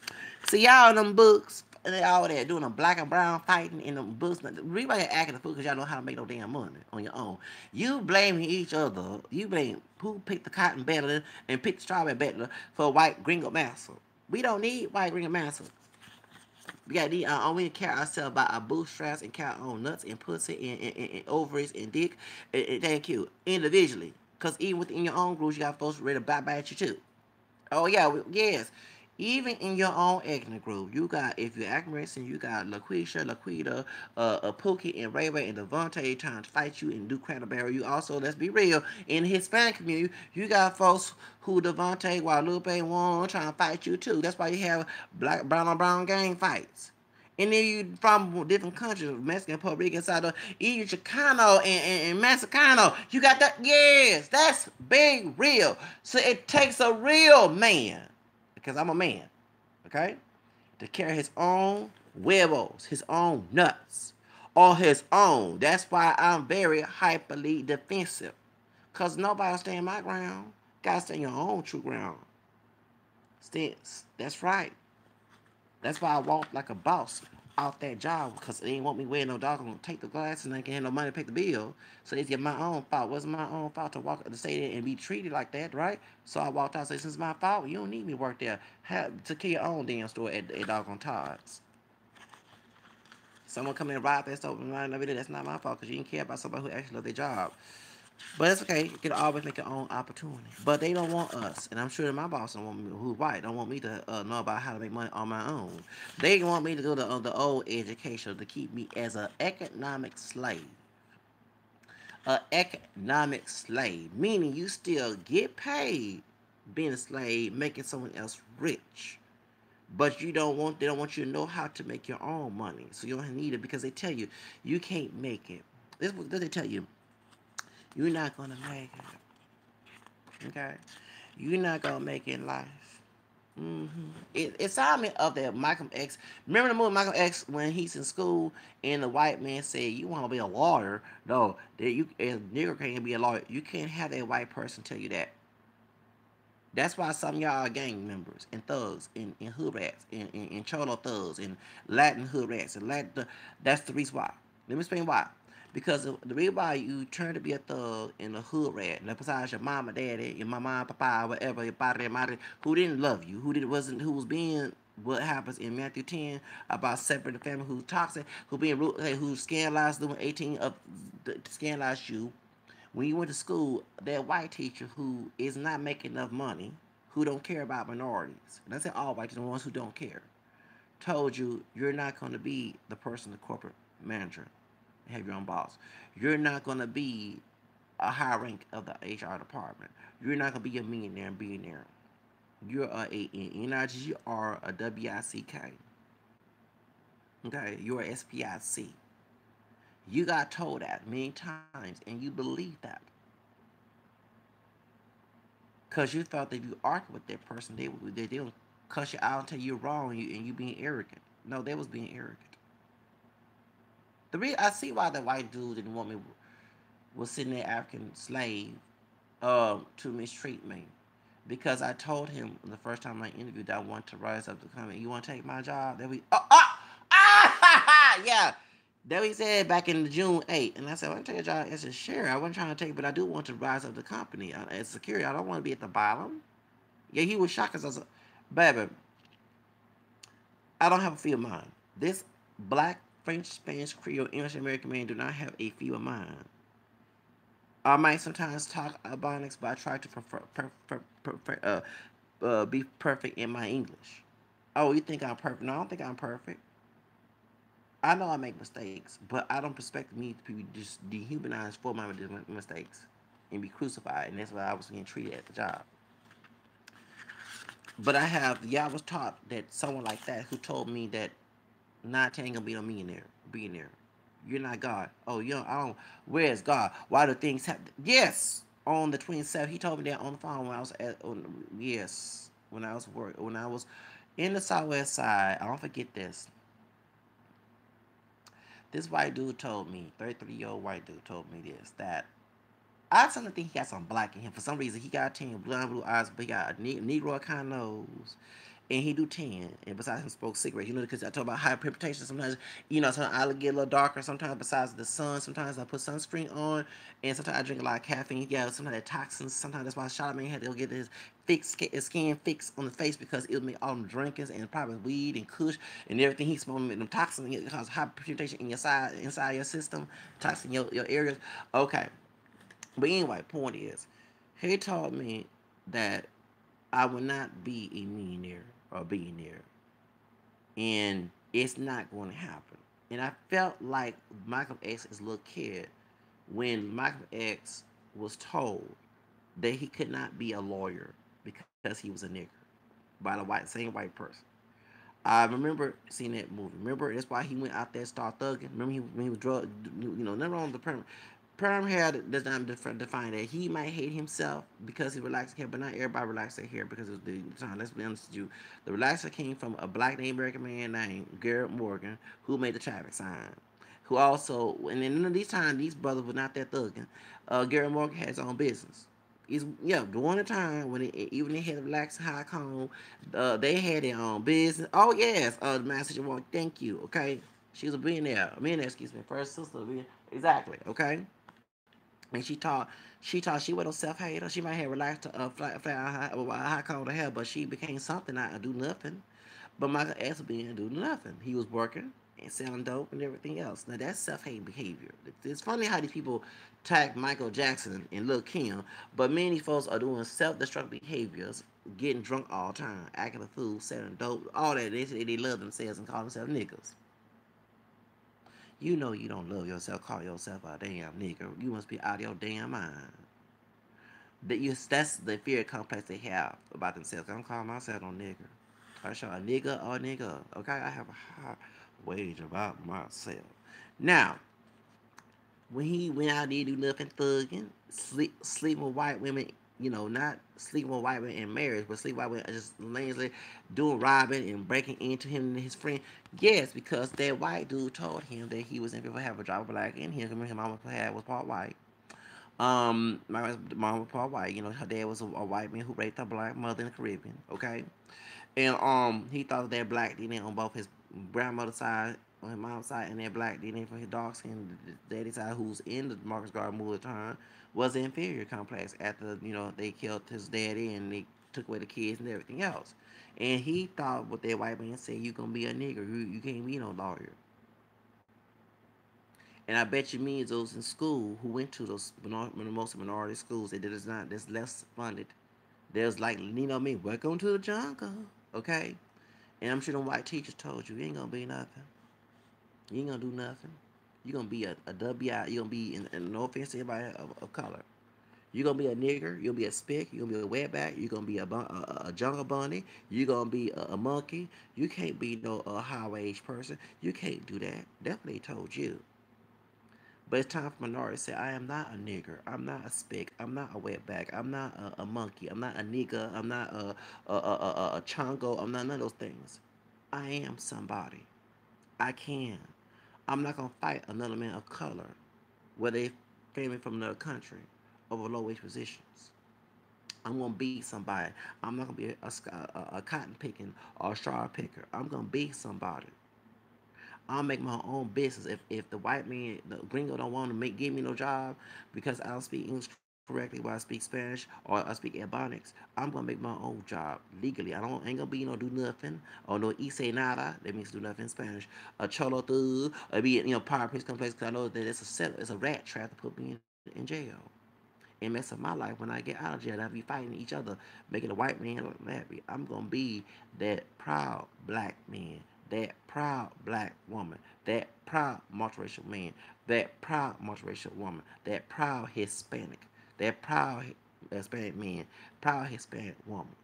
See y'all in them books, and they all that doing a black and brown fighting in them books. Everybody acting the fool because y'all know how to make no damn money on your own. You blaming each other. You blame who picked the cotton better and picked the strawberry better for white gringo master. We don't need white gringo master. We got to only carry ourselves by our bootstraps and carry our own nuts and pussy and ovaries and dick. Thank you. Individually. Because even within your own groups, you got folks ready to bye bye at you too. Oh yeah, yes. Even in your own ethnic group, you got if you're African American, you got LaQuisha, Laquita, Pookie, and Ray Ray and Devontae trying to fight you and do cranberry. You also, let's be real, in the Hispanic community, you got folks who Devontae, Guadalupe, Juan trying to fight you too. That's why you have black, brown on brown gang fights. And then you from different countries, Mexican, Puerto Rican, side even Chicano and Mexicano. You got that? Yes, that's big real. So it takes a real man, because I'm a man, okay, to carry his own huevos, his own nuts, on his own. That's why I'm very hyperly defensive, because nobody stand my ground. Gotta stand your own true ground. That's right. That's why I walked like a boss off that job because they didn't want me wearing no dog. I'm gonna take the glasses and I can't have no money to pay the bill. So it's my own fault. What's my own fault to walk to stay there and be treated like that, right? So I walked out and said, since it's my fault, you don't need me to work there. Have to kill your own damn store at doggone Todd's. Someone come in and rob that store and run over there, that's not my fault because you didn't care about somebody who actually loved their job. But it's okay. You can always make your own opportunity. But they don't want us. And I'm sure that my boss don't want me, who's white, don't want me to know about how to make money on my own. They want me to go to the old education to keep me as an economic slave. An economic slave. Meaning you still get paid being a slave, making someone else rich. But they don't want you to know how to make your own money. So you don't need it because they tell you, you can't make it. This is what they tell you. You're not gonna make it. Okay? You're not gonna make it in life. It's me of that Malcolm X. Remember the movie Malcolm X when he's in school and the white man said, "You want to be a lawyer? No, that you as a nigger can't be a lawyer. You can't have that white person tell you that." That's why some of y'all are gang members and thugs and hood rats and cholo thugs and Latin hood rats and Latin. That's the reason why. Let me explain why. Because the reason why you turn to be a thug in the hood rat, and besides your mama, daddy, your mama, papa, whatever, your padre, madre, who didn't love you, who was being what happens in Matthew 10 about separating the family, who's toxic, who being who scandalized doing 18 of scandalized you when you went to school. That white teacher who is not making enough money, who don't care about minorities, and I say all white, the ones who don't care, told you you're not going to be the person, the corporate manager, have your own boss. You're not going to be a high rank of the HR department. You're not going to be a millionaire and billionaire. You're you are a WICK. Okay, you're a SPIC. You got told that many times, and you believe that because you thought that if you argue with that person, they'll cuss you out and tell you you're wrong, and you being arrogant. No, they was being arrogant. I see why the white dude didn't want me was sitting there African slave to mistreat me. Because I told him the first time I interviewed that I want to rise up to come in. You want to take my job? That we yeah. That we said back in June 8th. And I said, I want to take a job as a sheriff. I wasn't trying to take, but I do want to rise up the company as security. I don't want to be at the bottom. Yeah, he was shocked because I was, baby, I don't have a fear of mine. This black, French, Spanish, Creole, English, American man do not have a fear of mine. I might sometimes talk Ebonics, but I try to be perfect in my English. Oh, you think I'm perfect? No, I don't think I'm perfect. I know I make mistakes, but I don't expect me to be just dehumanized for my mistakes and be crucified. And that's why I was getting treated at the job. But I was taught that someone like that who told me that not ain't gonna be no billionaire. You're not God. Oh, I don't. Where's God? Why do things happen? Yes, on the 27th, he told me that on the phone when I was yes, when I was in the Southwest Side. I don't forget this. This white dude told me, 33-year-old white dude told me this, that I suddenly think he got some black in him. For some reason, he got 10 blue eyes, but he got a Negro kind of nose. And he do 10. And besides him, smoke cigarettes. Because I talk about hyperpigmentation. Sometimes, sometimes I get a little darker. Sometimes, besides the sun, sometimes I put sunscreen on. And sometimes I drink a lot of caffeine. Yeah, sometimes the toxins. Sometimes that's why Charlamagne had to go get his skin fixed on the face because it would make all them drinkings and probably weed and kush and everything he's smoking, them toxins. It causes hyperpigmentation inside your system, toxin your areas. Okay. But anyway, point is, he told me that I will not be a millionaire or a billionaire, and it's not going to happen. And I felt like Michael X's little kid when Michael X was told that he could not be a lawyer because he was a nigger by the same white person. I remember seeing that movie. Remember, that's why he went out there and started thugging. Remember, when he was drug, nothing wrong with the perm hair does not define that. He might hate himself because he relaxed hair, but not everybody relaxed their hair because of the time. Let's be honest with you. The relaxer came from a black native American man named Garrett Morgan, who made the traffic sign. Who also, and in these times, these brothers were not that thugging. Garrett Morgan had his own business. He's during the time when even they had a relaxed high cone, they had their own business. Oh yes, the master walk. Thank you. Okay, she was a millionaire. Excuse me, first sister. Exactly. Okay. And she was no self hater. She might have relaxed high call to hell, but she became something. I do nothing. But Michael S. being do nothing. He was working and selling dope and everything else. Now that's self hate behavior. It's funny how these people tag Michael Jackson and Lil Kim, but many folks are doing self destructive behaviors, getting drunk all the time, acting a fool, selling dope, all that. They say they love themselves and call themselves niggas. You know you don't love yourself, call yourself a damn nigga. You must be out of your damn mind. That's the fear complex they have about themselves. I don't call myself no nigger. I show a nigga or nigga. Okay, I have a high wage about myself. Now, when he went out there to do nothing thugging, sleeping with white women, not sleeping with white women in marriage, but sleeping with white women just lazily doing robbing and breaking into him and his friend. Yes, because that white dude told him that he was in people have a driver black in him. His mama was part white. My mom was part white. Her dad was a white man who raped her black mother in the Caribbean. Okay, and he thought that black DNA on both his grandmother's side on his mom's side, and they're black. Then from his dark skin, the daddy side, who's in the Marcus Garvey movie time, was the inferior complex after they killed his daddy and they took away the kids and everything else. And he thought what that white man said, you gonna be a nigger, you can't be no lawyer. And I bet you millions those in school who went to those most minority schools that is not that's less funded. There's like me, welcome to the jungle, okay? And I'm sure them white teachers told you, you ain't gonna be nothing. You ain't gonna do nothing. You're gonna be a WI. You're gonna be, in no offense to anybody of color. You're gonna be a nigger. You're gonna be a spick. You're gonna be a wetback. You're gonna be a jungle bunny. You're gonna be a monkey. You can't be no high wage person. You can't do that. Definitely told you. But it's time for minorities to say, I am not a nigger. I'm not a spick. I'm not a wetback. I'm not a monkey. I'm not a nigga. I'm not a chongo. I'm not none of those things. I am somebody. I can. I'm not gonna fight another man of color, whether they family from another country, over low wage positions. I'm gonna be somebody. I'm not gonna be a cotton picking or a straw picker. I'm gonna be somebody. I'll make my own business. If the white man, the gringo, don't want to give me no job because I don't speak English correctly, while I speak Spanish or I speak Ebonics, I'm gonna make my own job legally. I don't ain't gonna be do nothing or no ise nada. That means do nothing in Spanish. A cholo thug or be power place complex because I know that it's a rat trap to put me in jail and mess up my life when I get out of jail. And I'll be fighting each other, making the white man look happy. I'm gonna be that proud black man, that proud black woman, that proud multiracial man, that proud multiracial woman, that proud Hispanic, that proud Hispanic man, proud Hispanic woman,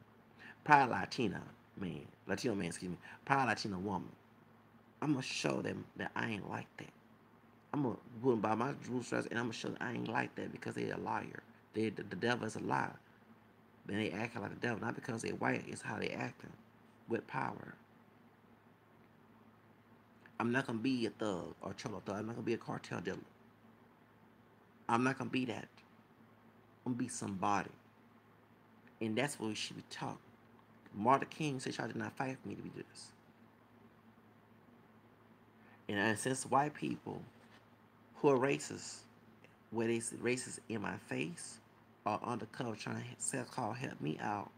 proud Latino man, excuse me, proud Latino woman. I'm gonna show them that I ain't like that. I'm gonna put them by my bootstraps, and I'm gonna show them I ain't like that because they're a liar. The devil is a lie. And they acting like the devil, not because they're white. It's how they acting with power. I'm not gonna be a thug or cholo thug. I'm not gonna be a cartel dealer. I'm not gonna be that. I'm gonna be somebody, and that's what we should be taught. Martin King said, "Y'all did not fight for me to be this." And since white people who are racist, where they racist in my face or undercover trying to sell call help me out,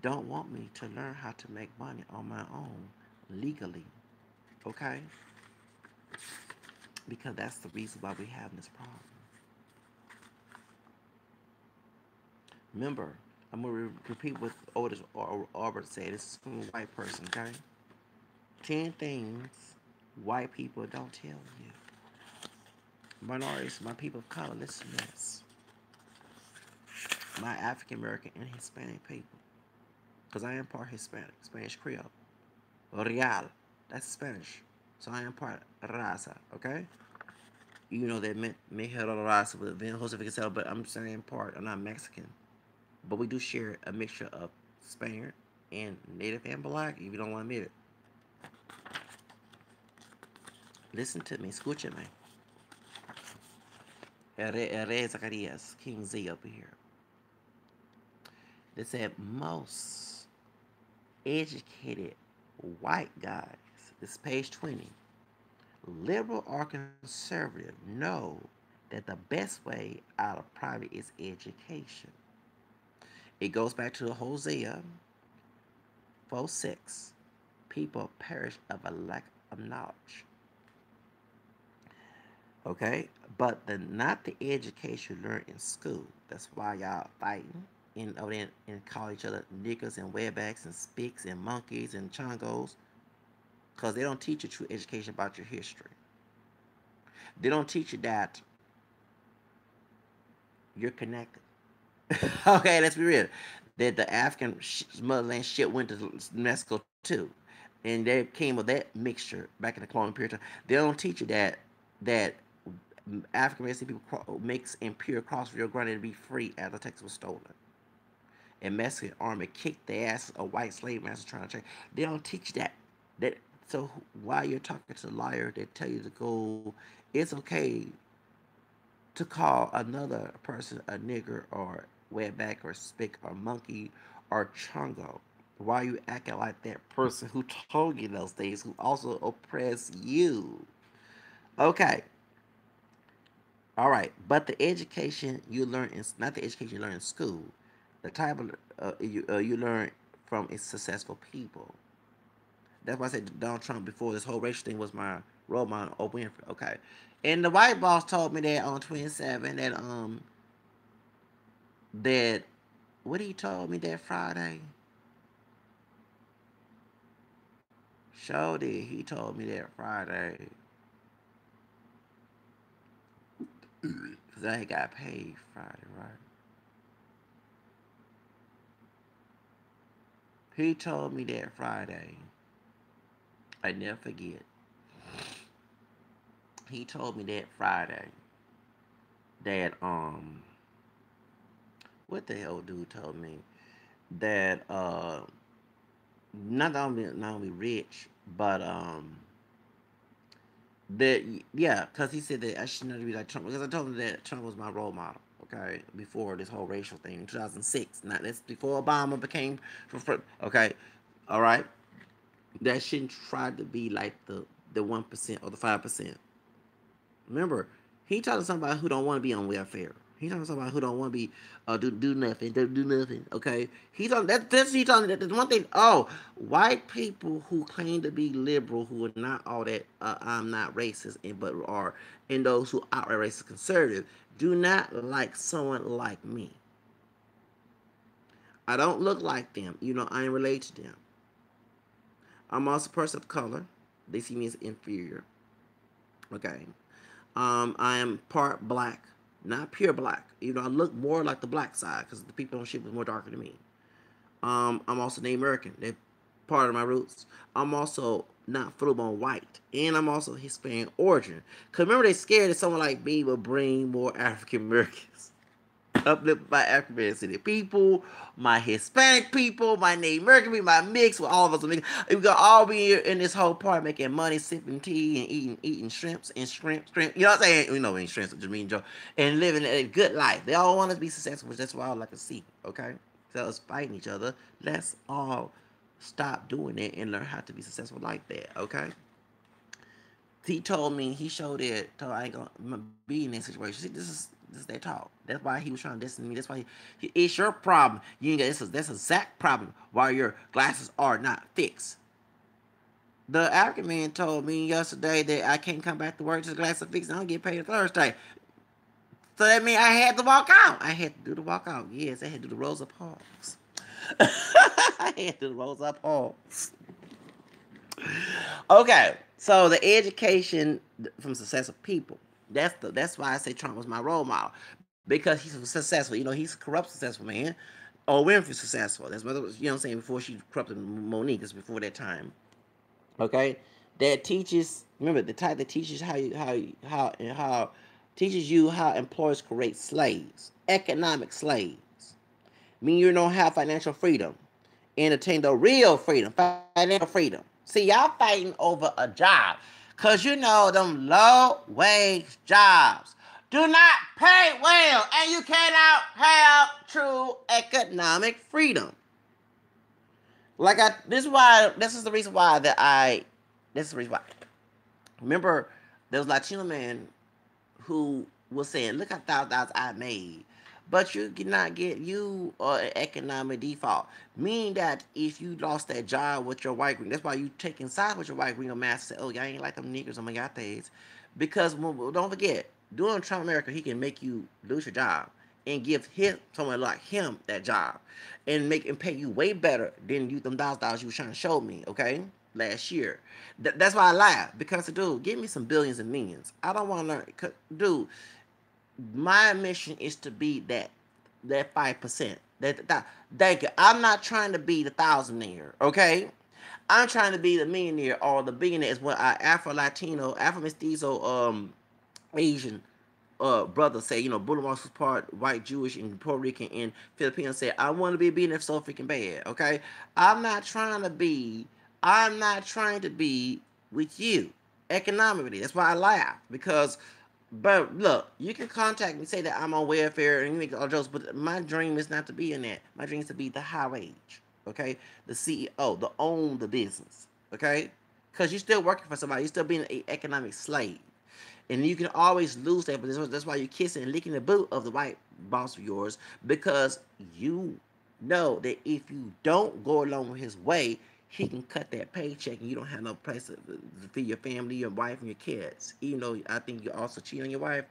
don't want me to learn how to make money on my own legally. Okay? Because that's the reason why we have this problem. Remember, I'm gonna repeat what Otis Albert said. This is from a white person, okay? 10 things white people don't tell you. Minorities, my people of color, listen to this. My African American and Hispanic people. Because I am part Hispanic, Spanish Creole. Real, that's Spanish. So I am part raza, okay? You know that me raza with Jose Vicasel, but I'm saying part. I'm not Mexican. But we do share a mixture of Spaniard and Native and Black, if you don't want to admit it. Listen to me, escúchame. Ere Zacarias, King Z up here. They said most educated white guys, this is page 20, liberal or conservative, know that the best way out of poverty is education. It goes back to Hosea 4:6. People perish of a lack of knowledge. Okay? But not the education you learn in school. That's why y'all fighting and call each other niggas and wetbacks and spicks and monkeys and chongos. Because they don't teach you true education about your history. They don't teach you that you're connected. Okay, let's be real. That the African motherland shit went to Mexico too, and they came with that mixture back in the colonial period. They don't teach you that African American people mix impure cross Rio Grande to be free after Texas was stolen. And Mexican army kicked the ass of white slave masters trying to change. They don't teach that. That so while you're talking to the liar, they tell you to go. It's okay to call another person a nigger or wetback or spick or monkey or chongo. Why are you acting like that person who told you those things, who also oppressed you? Okay, all right. But the education you learn is not the education you learn in school. The type of you learn from is successful people. That's why I said Donald Trump before this whole racial thing was my role model, Oprah Winfrey. Okay, and the white boss told me that on 27 that what he told me that Friday. Showed it. He told me that Friday because I got paid Friday, right? He told me that Friday. I never forget. He told me that Friday that what the hell dude told me that not only rich but that yeah, because he said that I should not be like Trump because I told him that Trump was my role model. Okay, before this whole racial thing in 2006. Not that's before Obama became okay, all right. That shouldn't try to be like the 1% or the 5%. Remember, he talking to somebody who don't want to be on welfare. He talking to somebody who don't want to be do nothing, do nothing. Okay, he talking that's he talking that. There's one thing. Oh, white people who claim to be liberal, who are not all that. I'm not racist, but are, and those who are racist conservative, do not like someone like me. I don't look like them. I ain't related to them. I'm also a person of color. They see me as inferior. Okay. I am part black, not pure black. I look more like the black side because the people on the ship was more darker than me. I'm also Native American. They're part of my roots. I'm also not full blown white, and I'm also Hispanic origin. Cause remember they scared that someone like me would bring more African Americans. Uplift my African City people, my Hispanic people, my Native American people, my mix with all of us. We gonna all be here in this whole party making money, sipping tea, and eating shrimps and shrimp. You know what I'm saying? Eating shrimps, just mean Joe, and living a good life. They all want us to be successful, which that's what I would like to see. Okay, so us fighting each other. Let's all stop doing it and learn how to be successful like that. Okay. He told me he showed it. Told I ain't gonna be in that situation. See, this is their talk. That's why he was trying to distance me. That's why it's your problem. You ain't got that's a Zach problem. Why your glasses are not fixed. The African man told me yesterday that I can't come back to work till the glasses are fixed. And I don't get paid Thursday. So that means I had to walk out. I had to do the walk out. Yes, I had to do the rows of palms. I had to do the rows of palms. Okay, so the education from successful people. That's why I say Trump was my role model because he's successful. He's a corrupt successful man. Or Winfrey successful. That's what I'm saying. Before she corrupted Monique, it's before that time. Okay, that teaches. Remember the type that teaches how teaches you how employers create slaves, economic slaves. Mean you don't have financial freedom and attain the real freedom, financial freedom. See, y'all fighting over a job because them low wage jobs do not pay well and you cannot have true economic freedom. This is the reason why this is the reason why. Remember, there was a Latino man who was saying, "Look how $1,000 I made," but you cannot get you an economic default, meaning that if you lost that job with your white green, that's why you taking sides with your white green master. Say, "Oh, y'all ain't like them niggers on my yates," because don't forget, during Trump America, he can make you lose your job and give someone like him that job, and make and pay you way better than you them $1,000 you was trying to show me. Okay, last year. That's why I laugh because, dude, give me some billions and millions. I don't want to learn, dude. My mission is to be that 5%. Thank you. I'm not trying to be the thousandaire. Okay, I'm trying to be the millionaire or the billionaire. Is what I Afro Latino, Afro Mestizo, Asian brother say. Boulevard was part white, Jewish, and Puerto Rican and Filipino say, I want to be a billionaire so freaking bad. Okay, I'm not trying to be. I'm not trying to be with you economically. That's why I laugh because. But look, you can contact me, say that I'm on welfare, and you make all jokes. But my dream is not to be in that. My dream is to be the high wage. okay? The CEO, the own the business, okay? Because you're still working for somebody, you're still being an economic slave. And you can always lose that, but that's why you're kissing and licking the boot of the white boss of yours, because you know that if you don't go along with his way, he can cut that paycheck and you don't have no place to feed your family, your wife, and your kids. Even though I think you also cheat on your wife.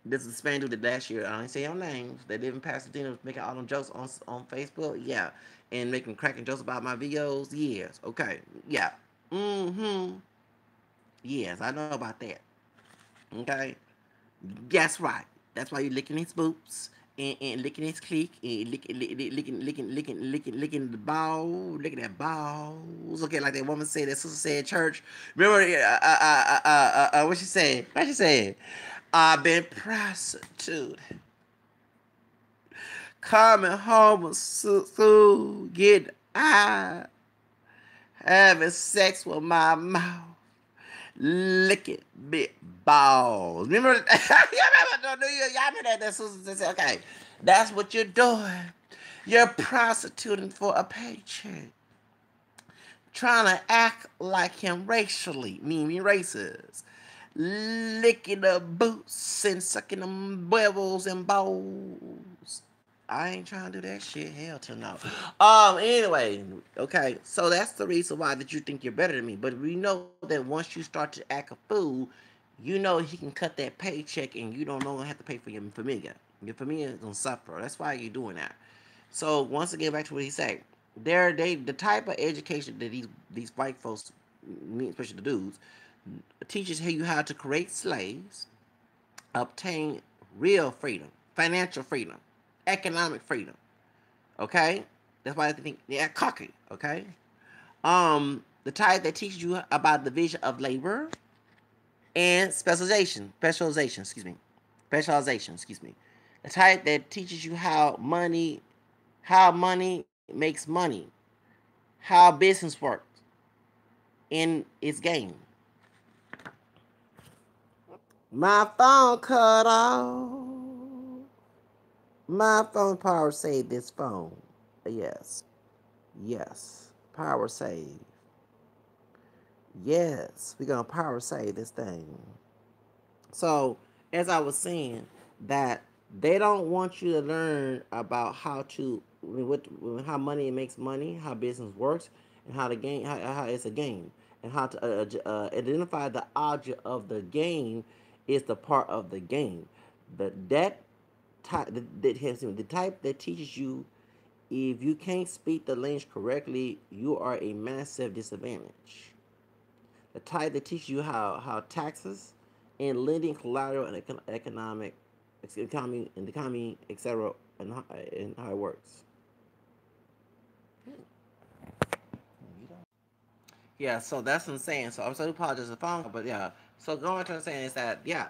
This is a Spanish dude that last year, I ain't say your names, they live in Pasadena, making all them jokes on Facebook, yeah. And making cracking jokes about my videos, yes, okay, yeah. Mm-hmm. Yes, I know about that. Okay? That's right. That's why you're licking his boots and licking his clique and licking the ball, licking that balls. Okay, like that woman said, that sister said, church. Remember, what she said? What she said? I've been prostitute, coming home with school, getting high, having sex with my mouth. Licking big balls. Remember? Y'all remember? Y'all remember that Susan said, okay, that's what you're doing. You're prostituting for a paycheck. Trying to act like him racially, meaning racist. Licking the boots and sucking them bubbles and balls. I ain't trying to do that shit. Hell to no. Anyway, okay. So that's the reason why that you think you're better than me. But we know that once you start to act a fool, you know he can cut that paycheck and you don't no longer have to pay for your familia. Your familia is gonna suffer. That's why you're doing that. So once again, back to what he said. They the type of education that these white folks, especially the dudes, teaches you how to create slaves, obtain real freedom, financial freedom, economic freedom. Okay, that's why I think they're cocky. Okay, the type that teaches you about division of labor and specialization. Excuse me. The type that teaches you how money makes money, how business works in its game. My phone cut off. My phone power save this phone. Yes. Yes. Power save. Yes. We're gonna power save this thing. So, as I was saying, that they don't want you to learn about how money makes money, how business works, and how the game how it's a game, and how to identify the object of the game is the part of the game. That type the type that teaches you if you can't speak the language correctly, you are a massive disadvantage. The type that teaches you how taxes and lending collateral and economy, etc., and how it works. Yeah, so that's what I'm saying. So I'm so apologize for the phone, but yeah. So going to what I'm saying is that yeah,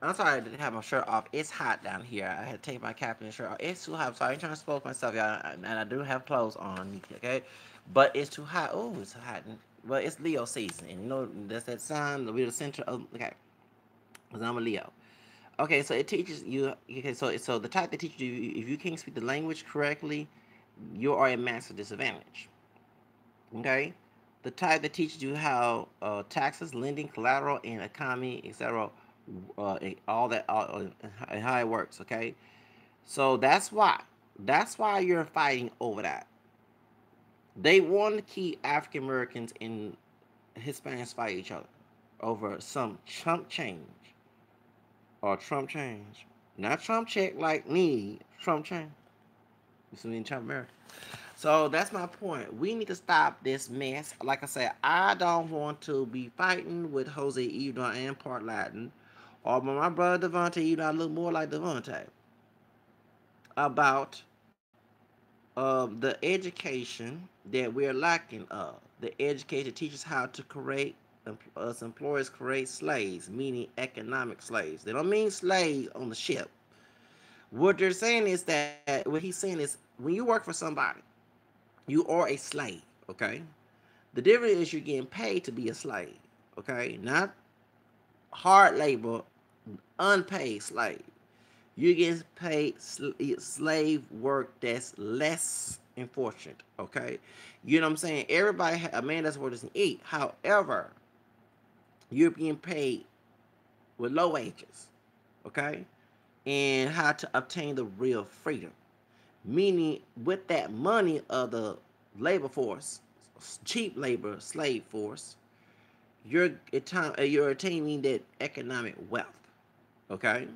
I'm sorry I didn't have my shirt off. It's hot down here. I had to take my cap and shirt off. It's too hot. So I ain't trying to spoil myself, y'all. And I do have clothes on, okay? But it's too hot. Oh, it's hot. But it's Leo season, and you know that's that sign. We're the center of okay. Because I'm a Leo. Okay, so it teaches you. Okay, so the type that teaches you if you can't speak the language correctly, you are a massive disadvantage. Okay, the type that teaches you how taxes, lending, collateral, and economy, etc., all that, and how it works. Okay, so that's why you're fighting over that. They want to keep African Americans and Hispanics fight each other over some chump change or Trump change, not Trump check like me, Trump change. You see me in Trump America. So that's my point. We need to stop this mess. Like I said, I don't want to be fighting with Jose even though I am part Latin, or my brother Devontae even though I look more like Devontae, about the education that we're lacking of. The education teaches how to create us employers create slaves, meaning economic slaves. They don't mean slaves on the ship. What they're saying is that what he's saying is when you work for somebody, you are a slave, okay? The difference is you're getting paid to be a slave, okay? Not hard labor, unpaid slave. You're getting paid slave work that's less and fortunate. Okay, you know what I'm saying. Everybody, a man doesn't work doesn't eat. However, you're being paid with low wages. Okay, and how to obtain the real freedom. Meaning, with that money of the labor force, cheap labor, slave force, you're attaining that economic wealth. Okay,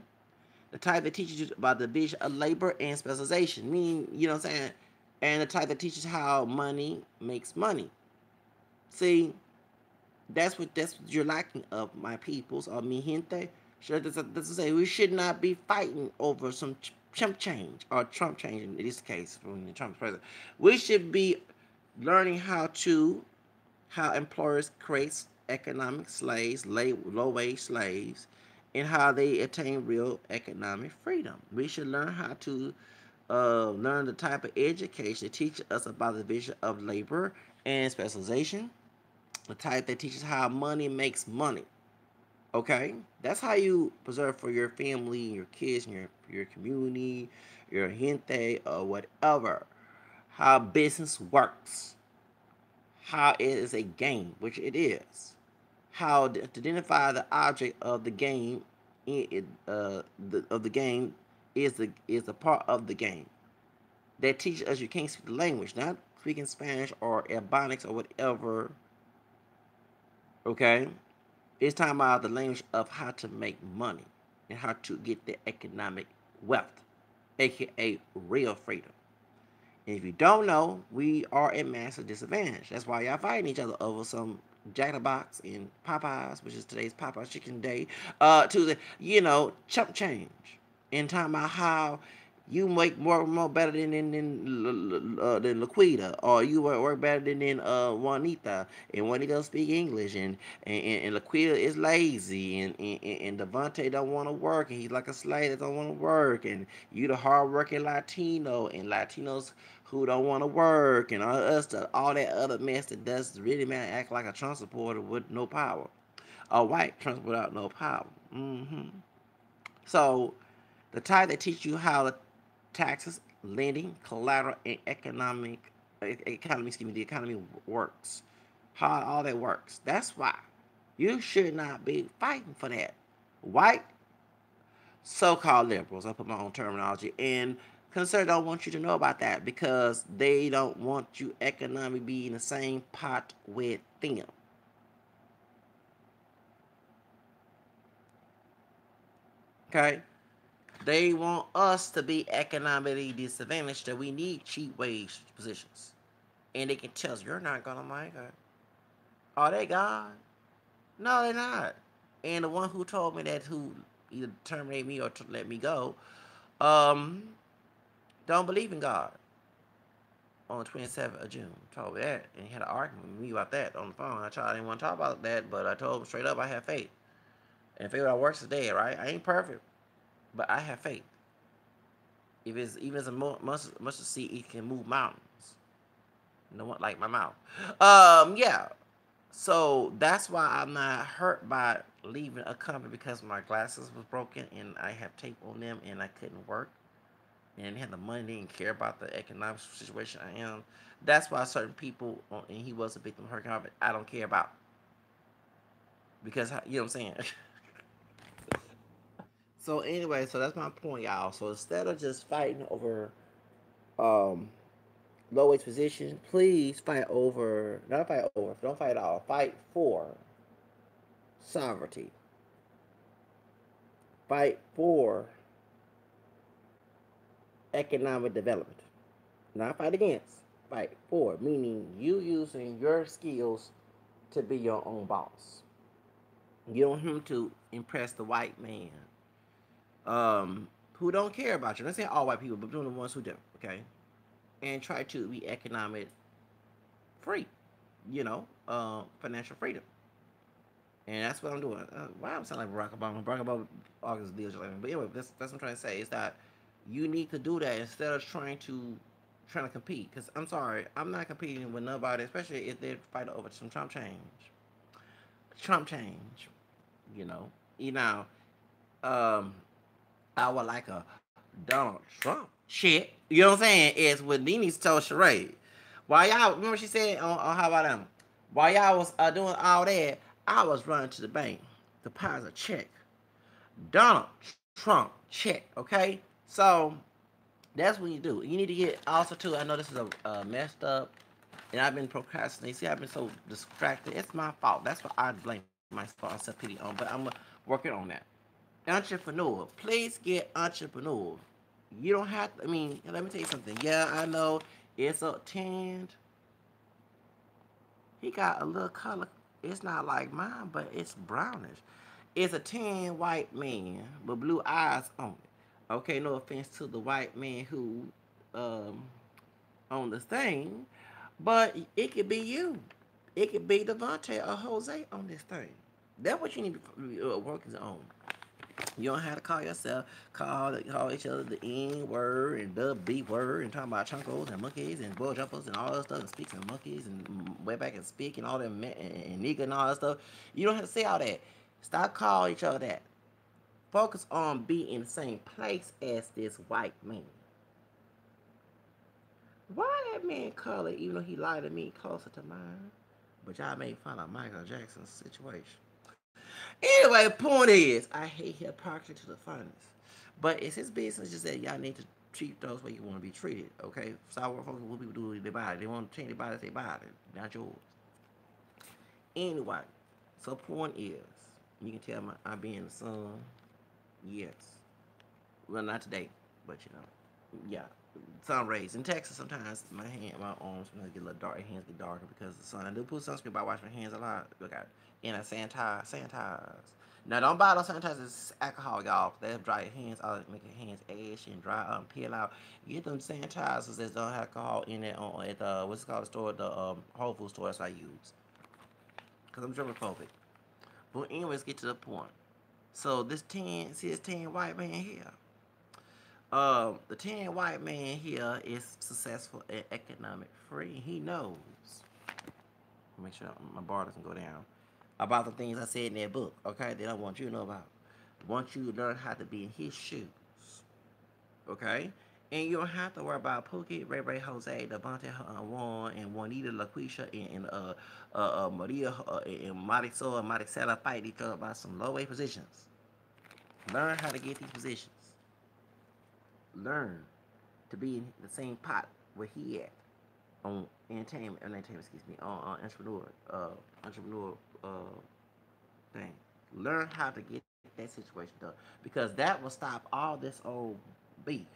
the type that teaches you about the division of labor and specialization, meaning, you know what I'm saying, and the type that teaches how money makes money. See, that's what you're lacking of my peoples or mi gente. That's to say, we should not be fighting over some chump change or Trump change in this case when Trump's president. We should be learning how employers create economic slaves, low wage slaves, and how they attain real economic freedom. We should learn how to learn the type of education that teaches us about the division of labor and specialization, the type that teaches how money makes money. Okay, that's how you preserve for your family, your kids, and your community, your gente, or whatever. How business works, how it is a game, which it is. How to identify the object of the game, of the game is a part of the game that teaches us you can't speak the language, not speaking Spanish or Ebonics or whatever. Okay, it's talking about the language of how to make money and how to get the economic wealth, aka real freedom. And if you don't know, we are at massive disadvantage. That's why y'all fighting each other over some Jack in the Box and Popeyes, which is today's Popeyes Chicken Day, to the, chump change. And talking about how you make more better than Laquita, or you work better than Juanita, and Juanita don't speak English, and Laquita is lazy, and Devontae don't want to work, and he's like a slave that don't want to work, and you the hardworking Latino, and Latinos who don't want to work, and all that other mess that does really matter, act like a Trump supporter with no power, a white Trump without no power. So the type that teach you how the taxes, lending, collateral, and the economy works. How all that works. That's why you should not be fighting for that. White so-called liberals, I put my own terminology, and conservatives don't want you to know about that because they don't want you economically be in the same pot with them. Okay? They want us to be economically disadvantaged, that we need cheap wage positions. And they can tell us, you're not going to make it. Are they God? No, they're not. And the one who told me that, who either terminate me or to let me go, um, don't believe in God. On the 27th of June, told me that, and he had an argument with me about that on the phone. I didn't want to talk about that, but I told him straight up I have faith. And faith without works is dead, right? I ain't perfect, but I have faith. If it's even as a much to see, it can move mountains. No one like my mouth. Yeah. So that's why I'm not hurt by leaving a company because my glasses was broken and I have tape on them and I couldn't work and had the money, they didn't care about the economic situation I am. That's why certain people, and he was a victim of hurricane Harvey, I don't care about because you know what I'm saying. So anyway, so that's my point, y'all. So instead of just fighting over um low wage position, please fight over, not fight over, don't fight at all, fight for sovereignty, fight for economic development, not fight against, fight for, meaning you using your skills to be your own boss. You don't want him to impress the white man, who don't care about you. Let's say all white people, but doing the ones who do, okay? And try to be economic free, financial freedom. And that's what I'm doing. Why I'm sounding like Barack Obama? Barack Obama August deals, but anyway, that's what I'm trying to say is that you need to do that instead of trying to compete. Because I'm sorry, I'm not competing with nobody, especially if they fight over some Trump change. Trump change, you know. You know, um, I would like a Donald Trump. Shit. You know what I'm saying? Is what Nene told Sheree. While y'all, remember she said on How About Them? While y'all was doing all that, I was running to the bank to deposit a check. Donald Trump check, okay? So that's what you do. You need to get also too. I know this is a messed up, and I've been procrastinating. See, I've been so distracted. It's my fault. That's what I blame myself for. I self pity on, but I'm working on that. Entrepreneur, please get entrepreneur. You don't have to. I mean, let me tell you something. Yeah, I know it's a tanned. He got a little color. It's not like mine, but it's brownish. It's a tan white man with blue eyes on it. Okay, no offense to the white man who um, on the thing, but it could be you. It could be Devontae or Jose on this thing. That's what you need to work on. You don't have to call yourself, call each other the N word and the B word and talking about chunkos and monkeys and bull jumpers and all that stuff and speaks and monkeys and way back and speak and all that and nigga and all that stuff. You don't have to say all that. Stop calling each other that. Focus on being in the same place as this white man. Why that man color, even though he lied to me closer to mine? But y'all made fun of Michael Jackson's situation. Anyway, the point is, I hate hypocrisy to the finest. But it's his business. Just that y'all need to treat those way you want to be treated. Okay, stop what people do with their body. They want to change their body, their body, not yours. Anyway, so point is, you can tell I be in the sun. Yes, well not today, but you know, yeah. Sun rays in Texas. Sometimes my arms get a little dark. Hands get darker because of the sun. I do put sunscreen, but I wash my hands a lot. Look at and I sanitize. Now don't buy those sanitizers alcohol, y'all. They'll dry your hands out, make your hands ashy and dry peel out. Get them sanitizers that don't have alcohol in it on at the what's it called the store, the Whole Food store. That's what I use because I'm germophobic. But anyways, get to the point. So this tan white man here. The tan white man here is successful and economic free. He knows. Make sure my bar doesn't go down. About the things I said in that book, okay? That I want you to know about. I want you to learn how to be in his shoes, okay? And you don't have to worry about Pookie, Ray Ray, Jose, Devontae, Juan, and Juanita, LaQuisha, and Maria, and Marisol and Maricela fight each other about some low weight positions. Learn how to get these positions. Learn to be in the same pot where he at on entertainment, excuse me, on entrepreneur uh, thing. Learn how to get that situation done because that will stop all this old beef.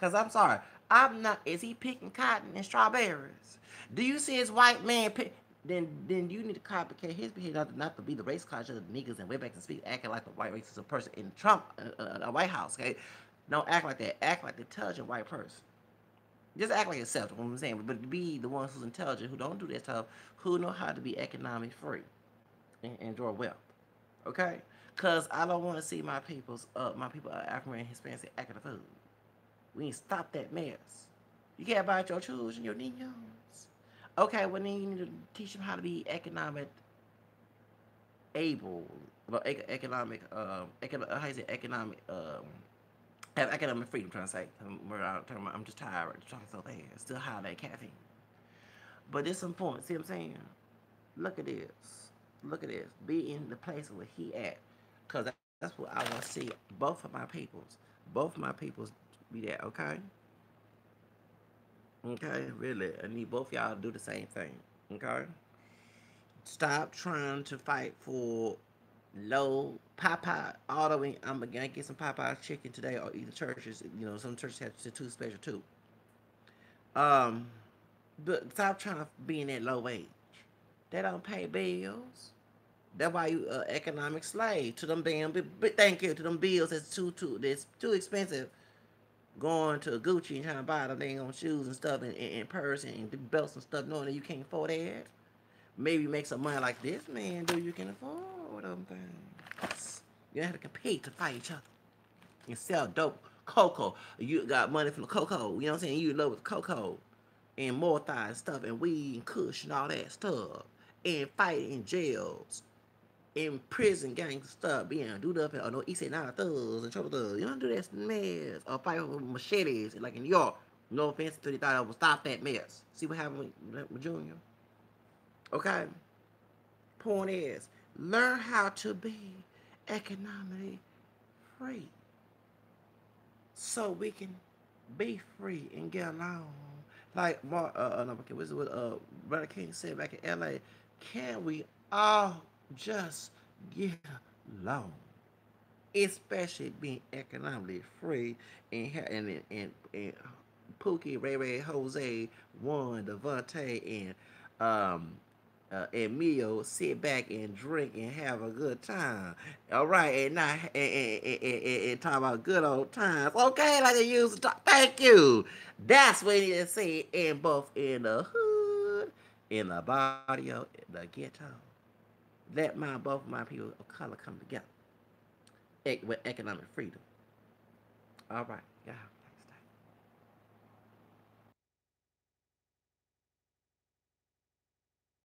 Cause I'm sorry, I'm not. Is he picking cotton and strawberries? Do you see his white man pick? Then you need to copycat his behavior, not to be the race culture of the niggas and way back and speak, acting like the white racist person in Trump, White House. Okay, don't act like that. Act like the intelligent white person. Just act like yourself. What I'm saying, but be the ones who's intelligent, who don't do that stuff, who know how to be economically free and enjoy wealth. Okay, cause I don't want to see my people, African and Hispanics acting a fool. We need to stop that mess. You care about your children, your niños. Okay, well then you need to teach them how to be economic able, well, how you say economic, have economic freedom. I'm trying to say, I'm just tired, I'm talking so fast. Still high that caffeine, but there's some points. See what I'm saying? Look at this. Look at this. Be in the place where he at, cause that's what I want to see. Both of my peoples, be there. Okay. Okay, really. I need both y'all to do the same thing. Okay? Stop trying to fight for low Popeye all the way. I'm gonna get some Popeye chicken today or either churches. You know, some churches have two special too. Um, but stop trying to be in that low wage. They don't pay bills. That's why you economic slave to them damn. But thank you to them bills. That's too expensive going to Gucci and trying to buy them dang shoes and stuff and purse and belts and stuff, knowing that you can't afford that. Maybe make some money like this man do. You can afford them things. You have to compete to fight each other and sell dope cocoa. You got money from the cocoa. You know what I'm saying? You in love with cocoa and mortar and stuff and weed and kush and all that stuff and fight in jails in prison gang stuff being do up or no East Nine thugs and trouble thugs. You don't do that mess or fight with machetes like in New York. No offense to they thought I would stop that mess. See what happened with Junior? Okay. Point is, learn how to be economically free so we can be free and get along. Like Mark, no, okay, what's what Brother King said back in L.A. Can we all just get along? Especially being economically free and Pookie, Ray Ray, Jose, Juan, Devontae, and Mio sit back and drink and have a good time. All right, and not and talk about good old times. Okay, like I used to talk. Thank you. That's what you say in both in the hood, in the barrio, in the ghetto. Let both my people of color come together with economic freedom. All right, yeah.